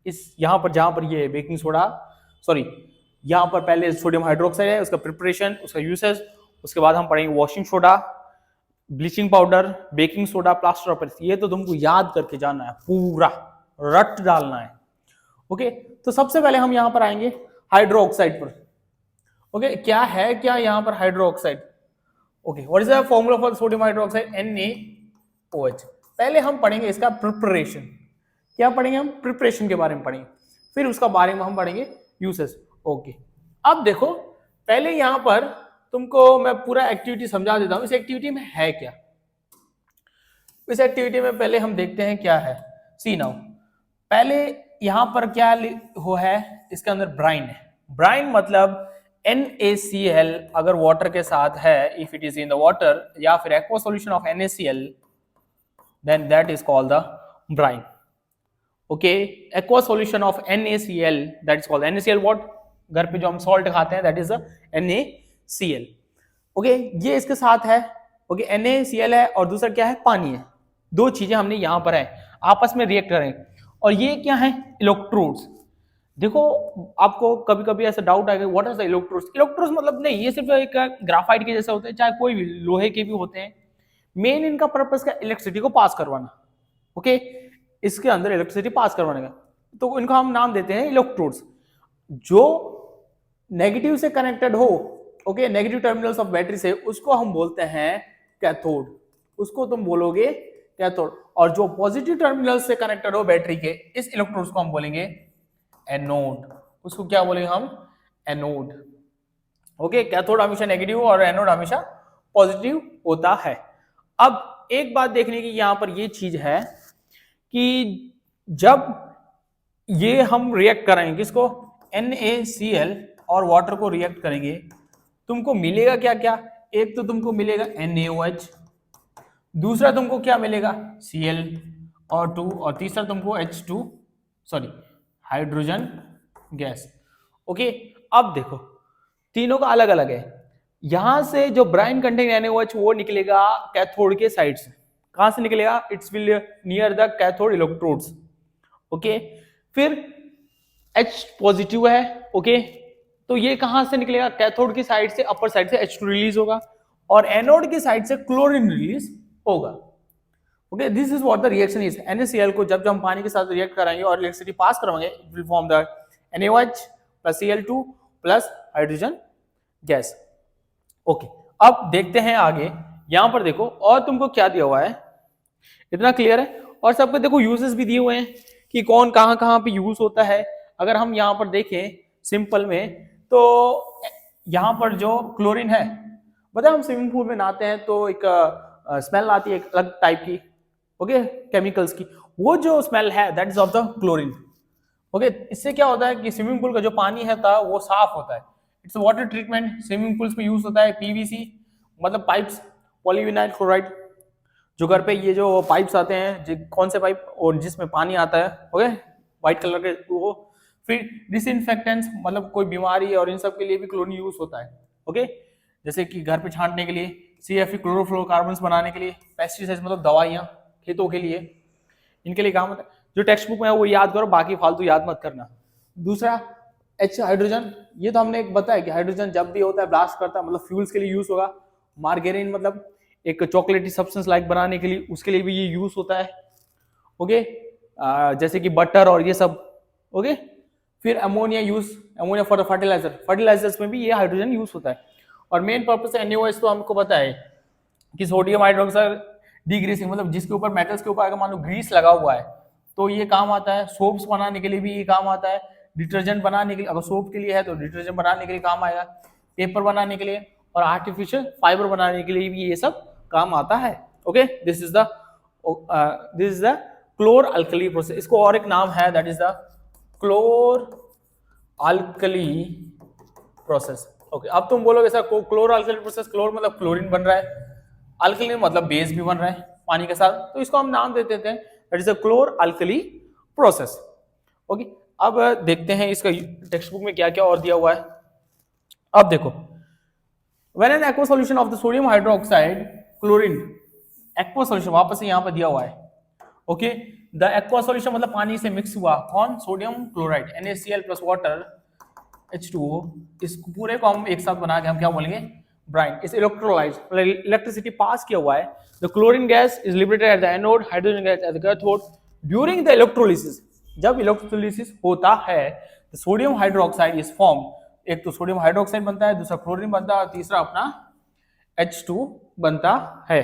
इस यहाँ पर जहां पर ये बेकिंग सोडा, सॉरी यहाँ पर पहले सोडियम हाइड्रोक्साइड है, उसका प्रिपरेशन, उसका यूसेज, उसके बाद हम पढ़ेंगे washing soda, bleaching powder, baking soda, plaster of Paris. ये तो तुमको याद करके जाना है, पूरा रट डालना है। ओके, तो सबसे पहले हम यहाँ पर आएंगे हाइड्रोक्साइड पर। ओके, क्या है क्या यहाँ पर hydroxide? Okay, what is the formula for sodium hydroxide? NaOH। पहले हम पढ़ेंगे इसका प्रिपरेशन। क्या पढ़ेंगे हम? प्रिपरेशन के बारे में पढ़ेंगे, फिर उसका बारे में हम पढ़ेंगे यूसेस। ओके, अब देखो, पहले यहां पर तुमको मैं पूरा एक्टिविटी समझा देता हूं। इस एक्टिविटी में है क्या? इस एक्टिविटी में पहले हम देखते हैं क्या है। सी नाउ, पहले यहां पर क्या हो है, इसके अंदर ब्राइन है। ब्राइन मतलब NaCl अगर वाटर के साथ है, if it is in the water, या फिर aqua solution of NaCl, then that is called the brine. Okay, aqua solution of NaCl, that is called NaCl what? घर पे जो हम सॉल्ट खाते हैं, that is the NaCl. Okay, ये इसके साथ है। Okay, NaCl है और दूसरा क्या है? पानी है। दो चीजें हमने यहाँ पर है, आपस में रिएक्ट करें। और ये क्या है? इलेक्ट्रोड्स। देखो, आपको कभी कभी ऐसा डाउट आएगा, what is the electrodes? Electrodes मतलब नहीं, ये सिर्फ एक ग्राफाइट के जैसे होते हैं, चाहे कोई भी लोहे के भी होते हैं। मेन इनका पर्पस क्या? इलेक्ट्रिसिटी को पास करवाना। ओके, इसके अंदर इलेक्ट्रिसिटी पास करवाने का, तो इनको हम नाम देते हैं इलेक्ट्रोड्स। जो नेगेटिव से कनेक्टेड हो, okay, negative terminals of battery से, उसको हम बोलते हैं कैथोड। उसको तुम बोलोगे कैथोड। और जो पॉजिटिव टर्मिनल से कनेक्टेड हो बैटरी के, इस इलेक्ट्रोड्स को हम बोलेंगे एनोड। उसको क्या बोलेंगे हम? एनोड। ओके, कैथोड हमेशा नेगेटिव और एनोड हमेशा पॉजिटिव होता है। अब एक बात देखने की यहां पर ये चीज है कि जब ये हम रिएक्ट करेंगे, किसको? NaCl और वाटर को रिएक्ट करेंगे, तुमको मिलेगा क्या क्या? एक तो तुमको मिलेगा NaOH, दूसरा तुमको क्या मिलेगा? Cl और 2, और तीसरा तुमको H2, sorry hydrogen gas. Okay, अब देखो, तीनों का अलग अलग है। यहां से जो ब्राइन कंटेन NaOH वो निकलेगा कैथोड के साइड से। कहां से निकलेगा? It's will near the cathode electrodes. Okay, फिर H पॉजिटिव है। ओके, तो ये कहां से निकलेगा? कैथोड की साइड से, अपर साइड से H2 रिलीज होगा, और एनोड की साइड से क्लोरीन रिलीज होगा। Okay, this is what the reaction is. NaCl को जब हम पानी के साथ रिएक्ट कराएंगे और इलेक्ट्रिसिटी पास करवाएंगे, it will form the NaOH plus Cl2 plus hydrogen gas. Okay, अब देखते हैं आगे। यहां पर देखो, और तुमको क्या दिया हुआ है, इतना क्लियर है? और सबको देखो यूजेस भी दिए हुए हैं कि कौन कहां कहां पे यूज होता है। अगर हम यहां पर देखें सिंपल में, तो यहां पर जो क्लोरीन है, पता है हम स्विमिंग पूल में नहाते हैं तो एक स्मेल आती है, एक अलग टाइप की, ओके, केमिकल्स की। वो जो स्मेल है, that is of the chlorine. Okay, इससे क्या होता है कि स्विमिंग पूल का जो पानी है वो साफ होता है। It's water treatment. Swimming pools में यूज होता है PVC, मतलब पाइप्स, पॉलीविनाइल क्लोराइड। जो घर पे ये जो पाइप्स आते हैं, कौन से पाइप, और जिसमें पानी आता है, ओके, व्हाइट कलर के, वो। फिर डिसइंफेक्टेंट्स, मतलब कोई बीमारी और इन सब के लिए भी क्लोरीन यूज होता है। ओके, जैसे कि घर पे छांटने के लिए, CFE क्लोरोफ्लोरोकार्बन्स बनाने के लिए, पेस्टिसाइड्स मतलब दवाइयाँ खेतों के लिए, इनके लिए काम होता है। जो टेक्स्ट बुक में है वो याद करो, बाकी फालतू याद मत करना। दूसरा H हाइड्रोजन, ये तो हमने एक बताया कि हाइड्रोजन जब भी होता है ब्लास्ट करता है, मतलब फ्यूल्स के लिए यूज होगा। मार्गेरिन मतलब एक चॉकलेटी सब्सटेंस लाइक बनाने के लिए, उसके लिए भी ये यूज होता है। ओके, जैसे कि बटर और ये सब। ओके, फिर ammonia use, ammonia for the fertilizer, fertilizers में भी ये हाइड्रोजन यूज होता है। और मेन पर्पस NaOH तो हमको पता है कि सोडियम हाइड्रोक्साइड डिग्रीसिंग, मतलब जिसके ऊपर मेटल्स के ऊपर अगर मान लो ग्रीस लगा हुआ है तो ये काम आता है, सोप्स बनाने के लिए भी ये काम आता है, डिटर्जेंट बनाने के लिए, अगर सोप के लिए है तो डिटर्जेंट बनाने के लिए काम आएगा, पेपर बनाने के लिए और आर्टिफिशियल फाइबर बनाने के लिए भी ये सब काम आता है। Okay, this is the क्लोर alkali process. इसको और एक नाम है, that is the क्लोर alkali process. Okay, अब तुम बोलोगे सर क्लोर अल्कली प्रोसेस, क्लोर मतलब क्लोरीन बन रहा है, अल्कली मतलब बेस भी बन रहा है पानी के साथ, तो इसको हम नाम दे देते हैं that is the क्लोर alkali process. Okay, अब देखते हैं इसका टेक्स्ट बुक में क्या क्या और दिया हुआ है। अब देखो, when an aqueous solution of the sodium hydroxide chlorine, aqueous solution वापस से यहाँ पर दिया हुआ है। ओके, द aqueous solution मतलब पानी से मिक्स हुआ, कौन, sodium chloride NaCl plus water H2O, इस पूरे को हम एक साथ बना के हम क्या बोलेंगे, ब्राइन। इस इलेक्ट्रोलाइट इलेक्ट्रिसिटी पास किया हुआ है, the chlorine gas is liberated at the anode, hydrogen gas at the cathode during the electrolysis. जब इलेक्ट्रोलिसिस होता है the sodium hydroxide is form, एक तो सोडियम हाइड्रोक्साइड बनता है, दूसरा क्लोरीन बनता है और तीसरा अपना H2 बनता है।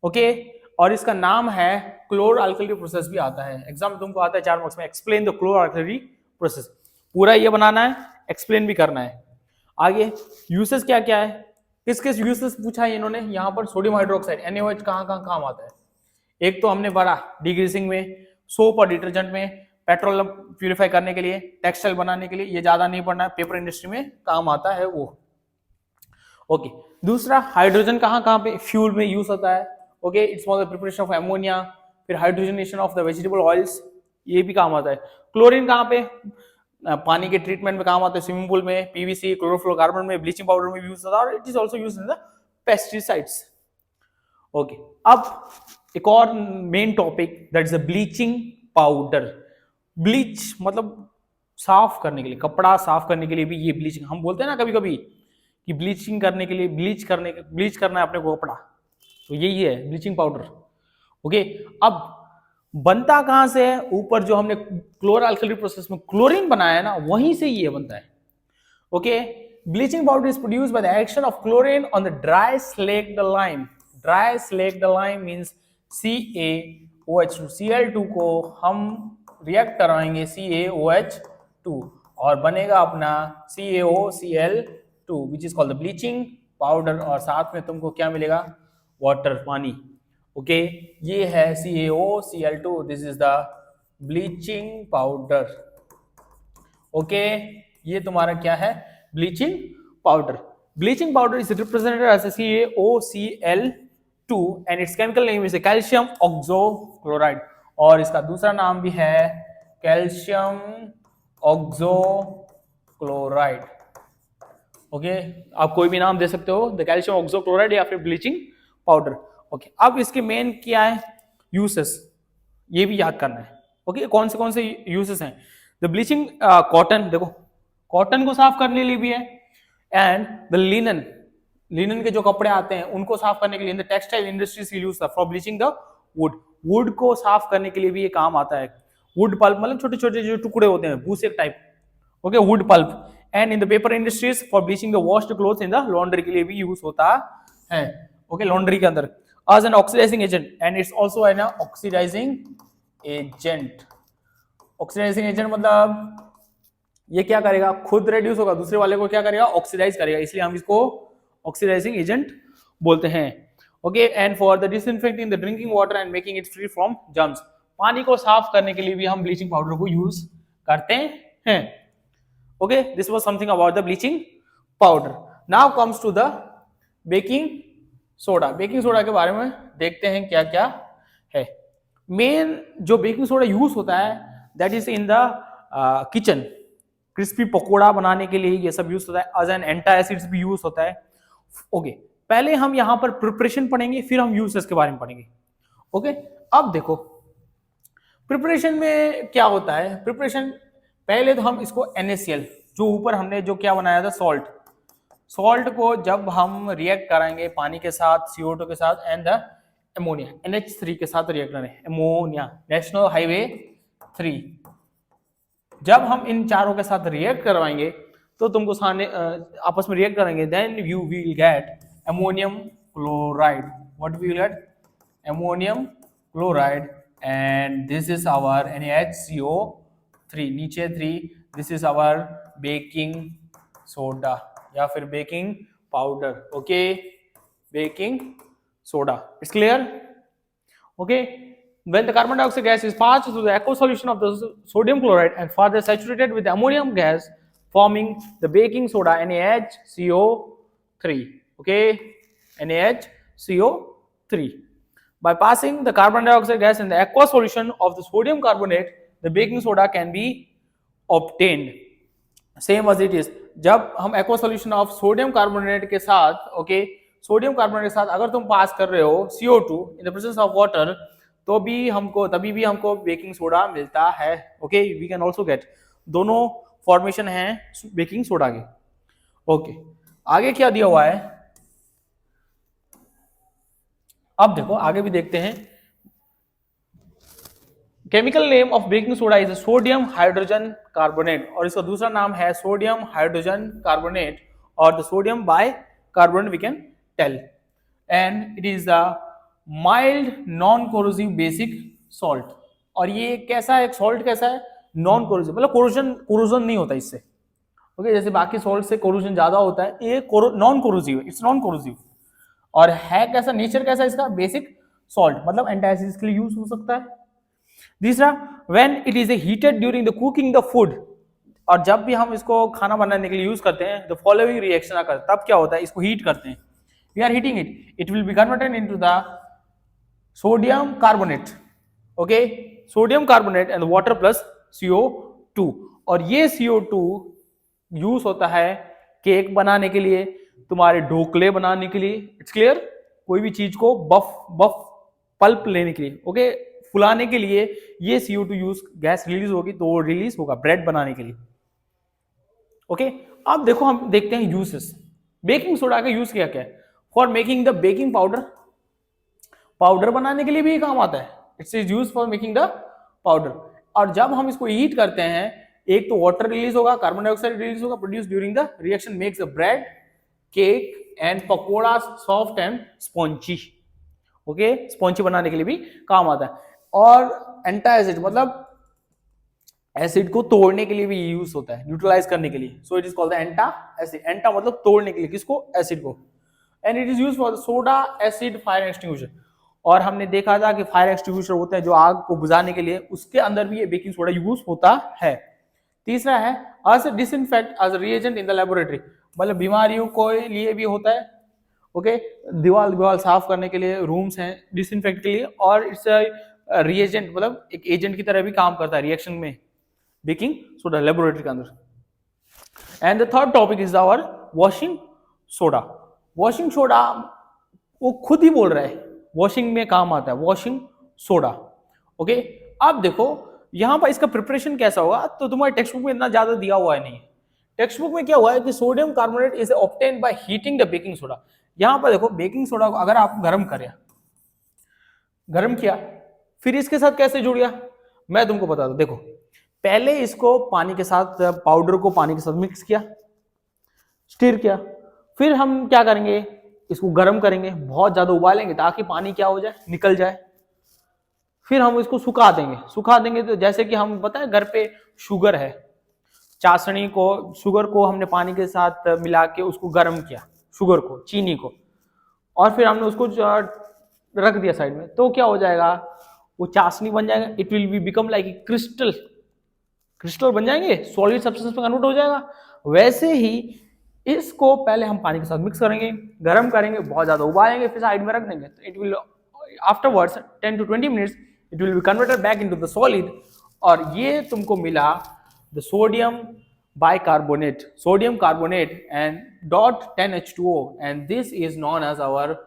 ओके, और इसका नाम है क्लोर अल्कली प्रोसेस भी आता है, एग्जाम तुमको आता है 4 मार्क्स में, एक्सप्लेन द क्लोर अल्कली प्रोसेस, पूरा ये बनाना है, एक्सप्लेन भी करना है। आगे यूसेस क्या क्या है, किस किस यूसेस पूछा है इन्होंने, यहाँ पर सोडियम हाइड्रोक्साइड NaOH कहाँ कहाँ काम आता है। एक तो हमने पढ़ा डिग्रीसिंग में, सोप और डिटर्जेंट में, पेट्रोल प्यूरिफाई करने के लिए, टेक्सटाइल बनाने के लिए, ये ज्यादा नहीं पढ़ना है, पेपर इंडस्ट्री में काम आता है वो। ओके, दूसरा हाइड्रोजन कहाँ कहाँ पे फ्यूल में यूज होता है। Okay, it's for the preparation of ammonia, फिर hydrogenation of the vegetable oils, ये भी काम आता है। क्लोरीन कहाँ पे, पानी के ट्रीटमेंट में काम आता है, स्विमिंग पूल में, PVC, क्लोरोफ्लोरोकार्बन में, ब्लीचिंग पाउडर में यूज होता है और it is also used in the pesticides. Okay, अब एक और main topic that is the bleaching powder. Bleach मतलब साफ करने के लिए, कपड़ा साफ करने के लिए भी ये ब्लीचिंग, हम बोलते हैं ना कभी कभी कि ब्लीचिंग करने के लिए ब्लीच करना है अपने को कपड़ा, तो यही है ब्लीचिंग पाउडर। ओके, अब बनता कहां से है, ऊपर जो हमने क्लोर अल्कली प्रोसेस में क्लोरीन बनाया है ना, वहीं से ये बनता है। Okay, bleaching powder is produced by the action of chlorine on the dry slaked lime. Dry slaked lime means CaOH2, Cl2 को हम रिएक्ट करवाएंगे CaOH2 और बनेगा अपना CaOCl2 which is called the bleaching powder, और साथ में तुमको क्या मिलेगा, वाटर, पानी। ओके, ये है CaOCl2, this is the bleaching powder. Okay, ये तुम्हारा क्या है, bleaching powder. Bleaching powder is represented as CaOCl2 and its chemical name is calcium oxochloride, और इसका दूसरा नाम भी है कैल्शियम ऑक्सोक्लोराइड। ओके, आप कोई भी नाम दे सकते हो, द कैल्शियम ऑक्सोक्लोराइड या फिर ब्लीचिंग पाउडर। ओके, अब इसके मेन क्या है यूसेस, ये भी याद करना है। ओके, कौन से यूसेस हैं, द ब्लीचिंग कॉटन, देखो कॉटन को साफ करने के लिए भी है, एंड द लिनन के जो कपड़े आते हैं उनको साफ करने के लिए, in the textile industries use for bleaching the wood को साफ करने के लिए भी ये काम आता है। वुड पल्प मतलब छोटे छोटे जो टुकड़े होते हैं भूसे type, okay, wood pulp, and in the paper industries for bleaching the washed clothes in the laundry के लिए भी यूज होता है। ओके, लॉन्ड्री के अंदर as an oxidizing agent and it's also an oxidizing agent। oxidizing agent मतलब ये क्या करेगा, खुद रेड्यूस होगा, दूसरे वाले को क्या करेगा, ऑक्सीडाइज करेगा, इसलिए हम इसको ऑक्सीडाइजिंग एजेंट बोलते हैं। Okay, and for the disinfecting the drinking water and making it free from germs, पानी को साफ करने के लिए भी हम ब्लीचिंग पाउडर को यूज करते हैं। Okay, this was something about the bleaching powder. Now comes to the baking soda. Baking soda के बारे में देखते हैं क्या क्या है। मेन जो बेकिंग सोडा यूज होता है that is in the kitchen, crispy pakora बनाने के लिए ये सब यूज होता है, एज एन एंटासिड्स भी यूज होता है। ओके, पहले हम यहाँ पर प्रिपरेशन पढ़ेंगे, फिर हम यूजेस के बारे में पढ़ेंगे। ओके, अब देखो प्रिपरेशन में क्या होता है। प्रिपरेशन पहले तो हम इसको NaCl, जो ऊपर हमने जो क्या बनाया था सॉल्ट को जब हम रिएक्ट कराएंगे पानी के साथ, CO2 के साथ एंड द अमोनिया NH3 के साथ रिएक्ट करें, अमोनिया, नेशनल हाईवे 3, जब हम इन चारों के साथ रिएक्ट करवाएंगे तो तुमको सामने आपस में रिएक्ट करेंगे, then you will get ammonium chloride. What we will get? Ammonium chloride. And this is our NaHCO3, नीचे 3. This is our baking soda या फिर baking powder. Okay, baking soda. It's clear? Okay. When the carbon dioxide gas is passed through the aqueous solution of the sodium chloride and further saturated with the ammonium gas, forming the baking soda NaHCO3. Okay, NaHCO3. By passing the carbon dioxide gas in the aqueous solution of the sodium carbonate, the baking soda can be obtained. Same as it is. जब हम aqueous solution of sodium carbonate के साथ, okay, sodium carbonate के साथ अगर तुम पास कर रहे हो CO2 in the presence of water, तो भी हमको तभी भी हमको बेकिंग सोडा मिलता है. Okay, we can also get. दोनों फॉर्मेशन है बेकिंग सोडा के. ओके, आगे क्या दिया हुआ है? अब देखो आगे भी देखते हैं. Chemical name of baking soda is sodium hydrogen carbonate, और इसका दूसरा नाम है सोडियम हाइड्रोजन कार्बोनेट और the sodium bicarbonate we can tell. And it is the mild non corrosive basic salt. और ये कैसा है? सॉल्ट कैसा है? नॉन कोरोसिव, मतलब कोरोजन नहीं होता इससे. ओके, जैसे बाकी सॉल्ट से कोरोजन ज्यादा होता है, ये नॉन कोरोसिव है. It's non corrosive. और है कैसा? नेचर कैसा इसका? बेसिक सॉल्ट, मतलब एंटासिड के लिए यूज हो सकता है. दूसरा, when it is heated during the cooking the food, और जब भी हम इसको खाना बनाने के लिए यूज करते हैं, द फॉलोइंग रिएक्शन अकर, तब क्या होता है? इसको हीट करते हैं. We are heating it, it will be converted into the sodium carbonate. Okay, sodium carbonate and water plus CO2. और ये CO2 यूज होता है केक बनाने के लिए, तुम्हारे ढोकले बनाने के लिए. It's clear? कोई भी चीज को बफ पल्प लेने के लिए, ओके, फुलाने के लिए ये CO2 यूज गैस रिलीज होगी, तो रिलीज होगा ब्रेड बनाने के लिए. ओके, अब देखो हम देखते हैं यूजेस. बेकिंग सोडा का यूज क्या क्या है? For making the baking powder, powder बनाने के लिए भी काम आता है. It's is use for making the powder. और जब हम इसको हीट करते हैं, एक तो वाटर रिलीज होगा, कार्बन डाइऑक्साइड रिलीज होगा, produce during the reaction makes the bread, cake and pakora soft and spongy. Okay, spongy बनाने के लिए भी काम आता है. और एंटासिड मतलब एसिड को तोड़ने के लिए भी यूज होता है, न्यूट्रलाइज करने के लिए. So it is called the antacid. एंटा मतलब तोड़ने के लिए, किसको? एसिड को. And it is use for soda acid fire extinguisher. और हमने देखा था कि फायर एक्सटिंग्विशर होते हैं जो आग को बुझाने के लिए, उसके अंदर भी ये बेकिंग सोडा यूज होता है. तीसरा है as disinfect as reagent in the laboratory, मतलब बीमारियों के लिए भी होता है. ओके, दीवार साफ करने के लिए, रूम्स हैं डिसइंफेक्ट के लिए, और इट्स रिएजेंट मतलब एक एजेंट की तरह भी काम करता है रिएक्शन में बेकिंग सोडा लेबोरेटरी के अंदर. And the third topic is our washing soda. Washing soda वो खुद ही बोल रहा है वॉशिंग में काम आता है, वॉशिंग सोडा. ओके, अब देखो यहां पर इसका प्रिपरेशन कैसा होगा, तो तुम्हारे टेक्स्ट बुक में इतना ज्यादा दिया हुआ है नहीं. टेक्स्ट बुक में क्या हुआ है कि sodium carbonate is obtained by heating the baking soda. यहां पर देखो बेकिंग सोडा को अगर आप गर्म किया, फिर इसके साथ कैसे जुड़ गया, मैं तुमको बता दूं. देखो, पहले इसको पानी के साथ, पाउडर को पानी के साथ मिक्स किया, स्टिर किया, फिर हम क्या करेंगे, इसको गर्म करेंगे, बहुत ज्यादा उबालेंगे ताकि पानी क्या हो जाए, निकल जाए. फिर हम इसको सुखा देंगे. तो जैसे कि हम पता है घर पे शुगर है, चाशनी को, शुगर को हमने पानी के साथ मिला के उसको गर्म किया, शुगर को, चीनी को, और फिर हमने उसको रख दिया साइड में, तो क्या हो जाएगा, वो चाशनी बन जाएगा. It will be become like crystal बन जाएंगे, सॉलिड सब्सटेंस में कन्वर्ट हो जाएगा. वैसे ही इसको पहले हम पानी के साथ मिक्स करेंगे, गर्म करेंगे, बहुत ज्यादा उबालेंगे, फिर साइड में रख देंगे. तो it will afterwards 10 to 20 minutes it will be converted back into the solid. और ये तुमको मिला the sodium bicarbonate, sodium carbonate and dot 10H2O, and this is known as our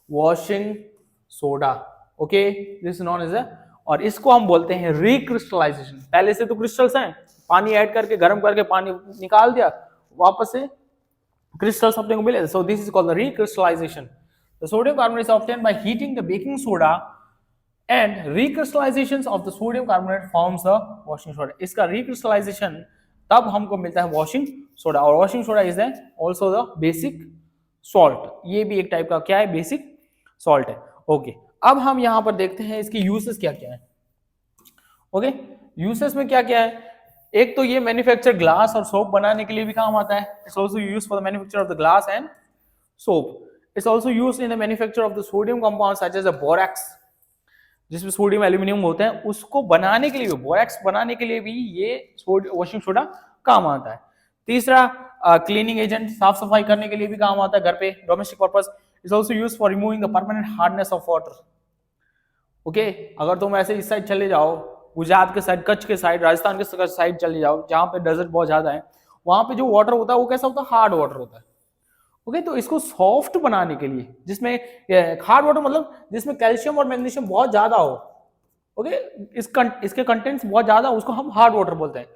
washing soda. Okay, this is known as a, और इसको हम बोलते हैं recrystallisation. पहले से तो क्रिस्टल्स हैं, पानी ऐड करके गर्म करके पानी निकाल दिया, वापस से क्रिस्टल्स अपने को मिले. So this is called the recrystallization. The sodium carbonate is obtained by heating the baking soda and recrystallizations of the sodium carbonate forms the washing soda. इसका recrystallization तब हमको मिलता है वॉशिंग सोडा, और washing soda is also the basic salt, ये भी एक type का क्या है, बेसिक सॉल्ट है। ओके, अब हम यहां पर देखते हैं इसकी यूसेस क्या क्या है। ओके, यूसेस में क्या क्या है, एक तो ये मैन्युफैक्चर ग्लास और सोप बनाने के लिए भी काम आता है। It's also use for the manufacture of the glass and soap. It's also use in the manufacture of the sodium compound such as the borax, जिसमें सोडियम एल्यूमिनियम होते हैं, उसको बनाने के लिए भी, बोरैक्स बनाने के लिए भी ये वॉशिंग सोडा काम आता है। तीसरा, क्लीनिंग एजेंट, साफ सफाई करने के लिए भी काम आता है घर पे, domestic purpose. It's also use for removing the permanent hardness of water. Okay, अगर तुम ऐसे इस साइड चले जाओ, गुजरात के साइड, कच्छ के साइड, राजस्थान के साइड चले जाओ, जहां पे डेजर्ट बहुत ज्यादा है, वहां पे जो वाटर होता है वो कैसा होता है, हार्ड वाटर होता है। ओके, तो इसको सॉफ्ट बनाने के लिए, जिसमें हार्ड वाटर मतलब जिसमें कैल्शियम और मैग्नीशियम बहुत ज्यादा हो, ओके, इसके कंटेंट्स बहुत ज्यादा, उसको हम हार्ड वाटर बोलते हैं,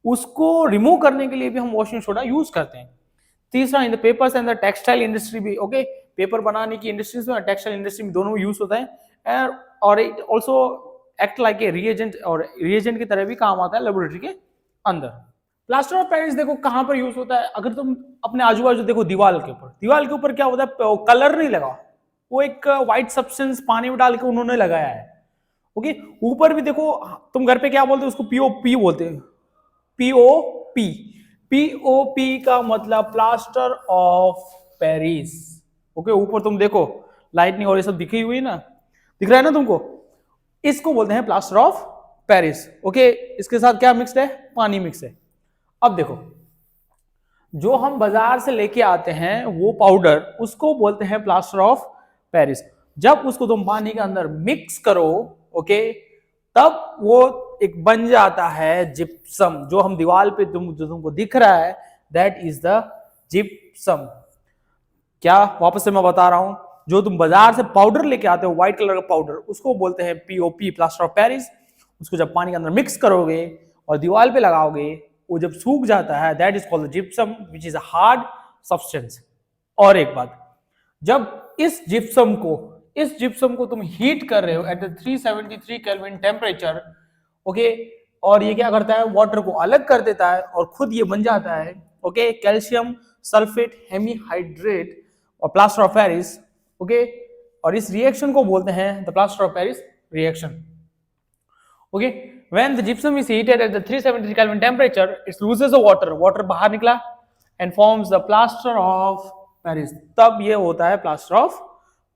उसको रिमूव करने के लिए भी हम वॉशिंग सोडा यूज करते हैं। तीसरा, in the papers and the textile industry भी, ओके, पेपर बनाने की इंडस्ट्रीज में, टेक्सटाइल इंडस्ट्री में दोनों में यूज होता है, और it also act like A reagent, और रिएजेंट की तरह भी काम आता है लेबोरेटरी के अंदर। प्लास्टर ऑफ पेरिस देखो कहां पर यूज होता है, अगर तुम अपने आजू बाजू देखो, दीवार के ऊपर क्या होता है, कलर नहीं लगा, वो एक व्हाइट सब्सटेंस पानी में डाल के उन्होंने लगाया है। ओके, ऊपर भी देखो, तुम घर पे क्या बोलते हो उसको, पीओपी बोलते हैं, पीओपी। पीओपी का मतलब प्लास्टर ऑफ पेरिस। ओके, ऊपर तुम देखो लाइटनिंग और ये सब दिखी हुई ना, दिख रहा है ना तुमको, इसको बोलते हैं प्लास्टर ऑफ पेरिस। ओके, इसके साथ क्या मिक्स्ड है, पानी मिक्स है। अब देखो, जो हम बाजार से लेके आते हैं वो पाउडर, उसको बोलते हैं प्लास्टर ऑफ पेरिस। जब उसको तुम पानी के अंदर मिक्स करो, ओके, तब वो एक बन जाता है जिप्सम, जो हम दीवार पे जो तुमको दिख रहा है, दैट इज द जिप्सम। क्या, वापस से मैं बता रहा हूं, जो तुम बाजार से पाउडर लेके आते हो, व्हाइट कलर का पाउडर, उसको बोलते हैं पीओपी, प्लास्टर ऑफ पेरिस। उसको जब पानी के अंदर मिक्स करोगे और दीवार पे लगाओगे, वो जब सूख जाता है, that is called gypsum, which is a hard substance. और एक बात, जब इस जिप्सम को तुम हीट कर रहे हो at the 373 kelvin temperature, okay, और ये क्या करता है, वाटर को अलग कर देता है और खुद ये बन जाता है, ओके, कैल्शियम सल्फेट हेमीहाइड्रेट और प्लास्टर ऑफ पेरिस। ओके, और इस रिएक्शन को बोलते हैं the plaster of Paris reaction. Okay, when the gypsum is heated at the 373 Kelvin temperature, it loses the water बाहर निकला and forms the plaster of Paris, तब ये होता है plaster of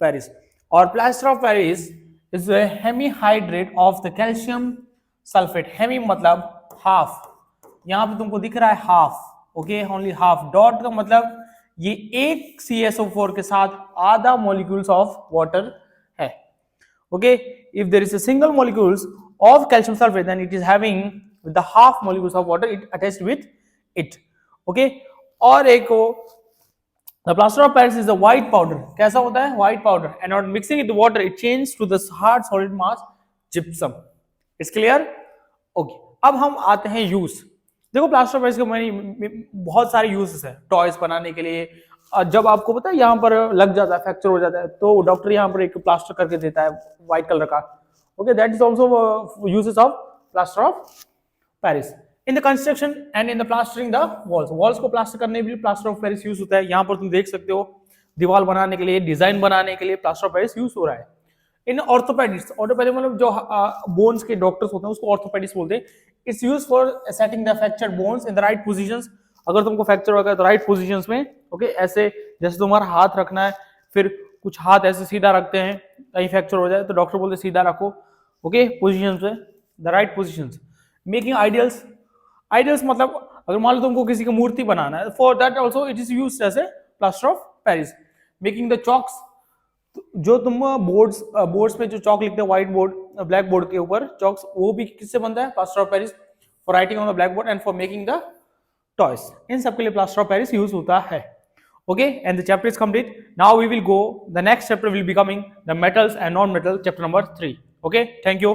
Paris। और plaster of Paris is a hemihydrate of the calcium sulfate। hemi मतलब half, यहाँ पे तुमको दिख रहा है half, okay, only half, dot का मतलब ये एक CSO4 के साथ आधा molecules of water है। Okay, if there is a single molecules of calcium sulfate, then it is having with the half molecules of water it attached with it। okay, और एक को the plaster of Paris is a white powder। कैसा होता है, white powder, and on mixing it with water it changes to the hard solid mass gypsum। it's clear? okay, अब हम आते हैं यूज। देखो, प्लास्टर ऑफ पेरिस के बहुत सारे यूजेस है, टॉयज बनाने के लिए। जब आपको पता है यहाँ पर लग जाता है, फ्रैक्चर हो जाता है, तो डॉक्टर यहाँ पर एक प्लास्टर करके देता है व्हाइट कलर का। Okay, that is also uses of plaster of Paris in the construction and in the plastering the walls को प्लास्टर करने के लिए प्लास्टर ऑफ पेरिस यूज होता है। यहाँ पर तुम देख सकते हो, दीवार बनाने के लिए, डिजाइन बनाने के लिए प्लास्टर ऑफ पेरिस यूज हो रहा है। इन ऑर्थोपेडिक्स, ऑर्थोपेडिक मतलब जो बोन्स के डॉक्टर्स होते हैं उसको ऑर्थोपेडिक्स बोलते हैं। It's use for setting the fractured bones in the right positions. अगर तुमको फ्रैक्चर होगा तो राइट पोजीशंस में, ओके, ऐसे जैसे तुम्हारा हाथ रखना है, फिर कुछ हाथ ऐसे सीधा रखते हैं, कहीं फ्रैक्चर हो जाए तो डॉक्टर बोलते हैं सीधा रखो, ओके, पोजीशंस में, the right positions. Making ideals मतलब अगर मान लो तुमको किसी की मूर्ति बनाना है, for that also it is used as a plaster of Paris. Making the chalks, जो तुम बोर्ड्स में जो चॉक लिखते हैं, व्हाइट बोर्ड, ब्लैक बोर्ड के ऊपर चॉक्स, वो भी किससे बनता है, plaster of Paris, for writing on the black board and for making the toys. इन सब के लिए प्लास्टर ऑफ पेरिस यूज होता है। Okay, and the chapter is complete. Now we will go, the next chapter will be coming the metals and non-metal, chapter number 3. Okay, thank you.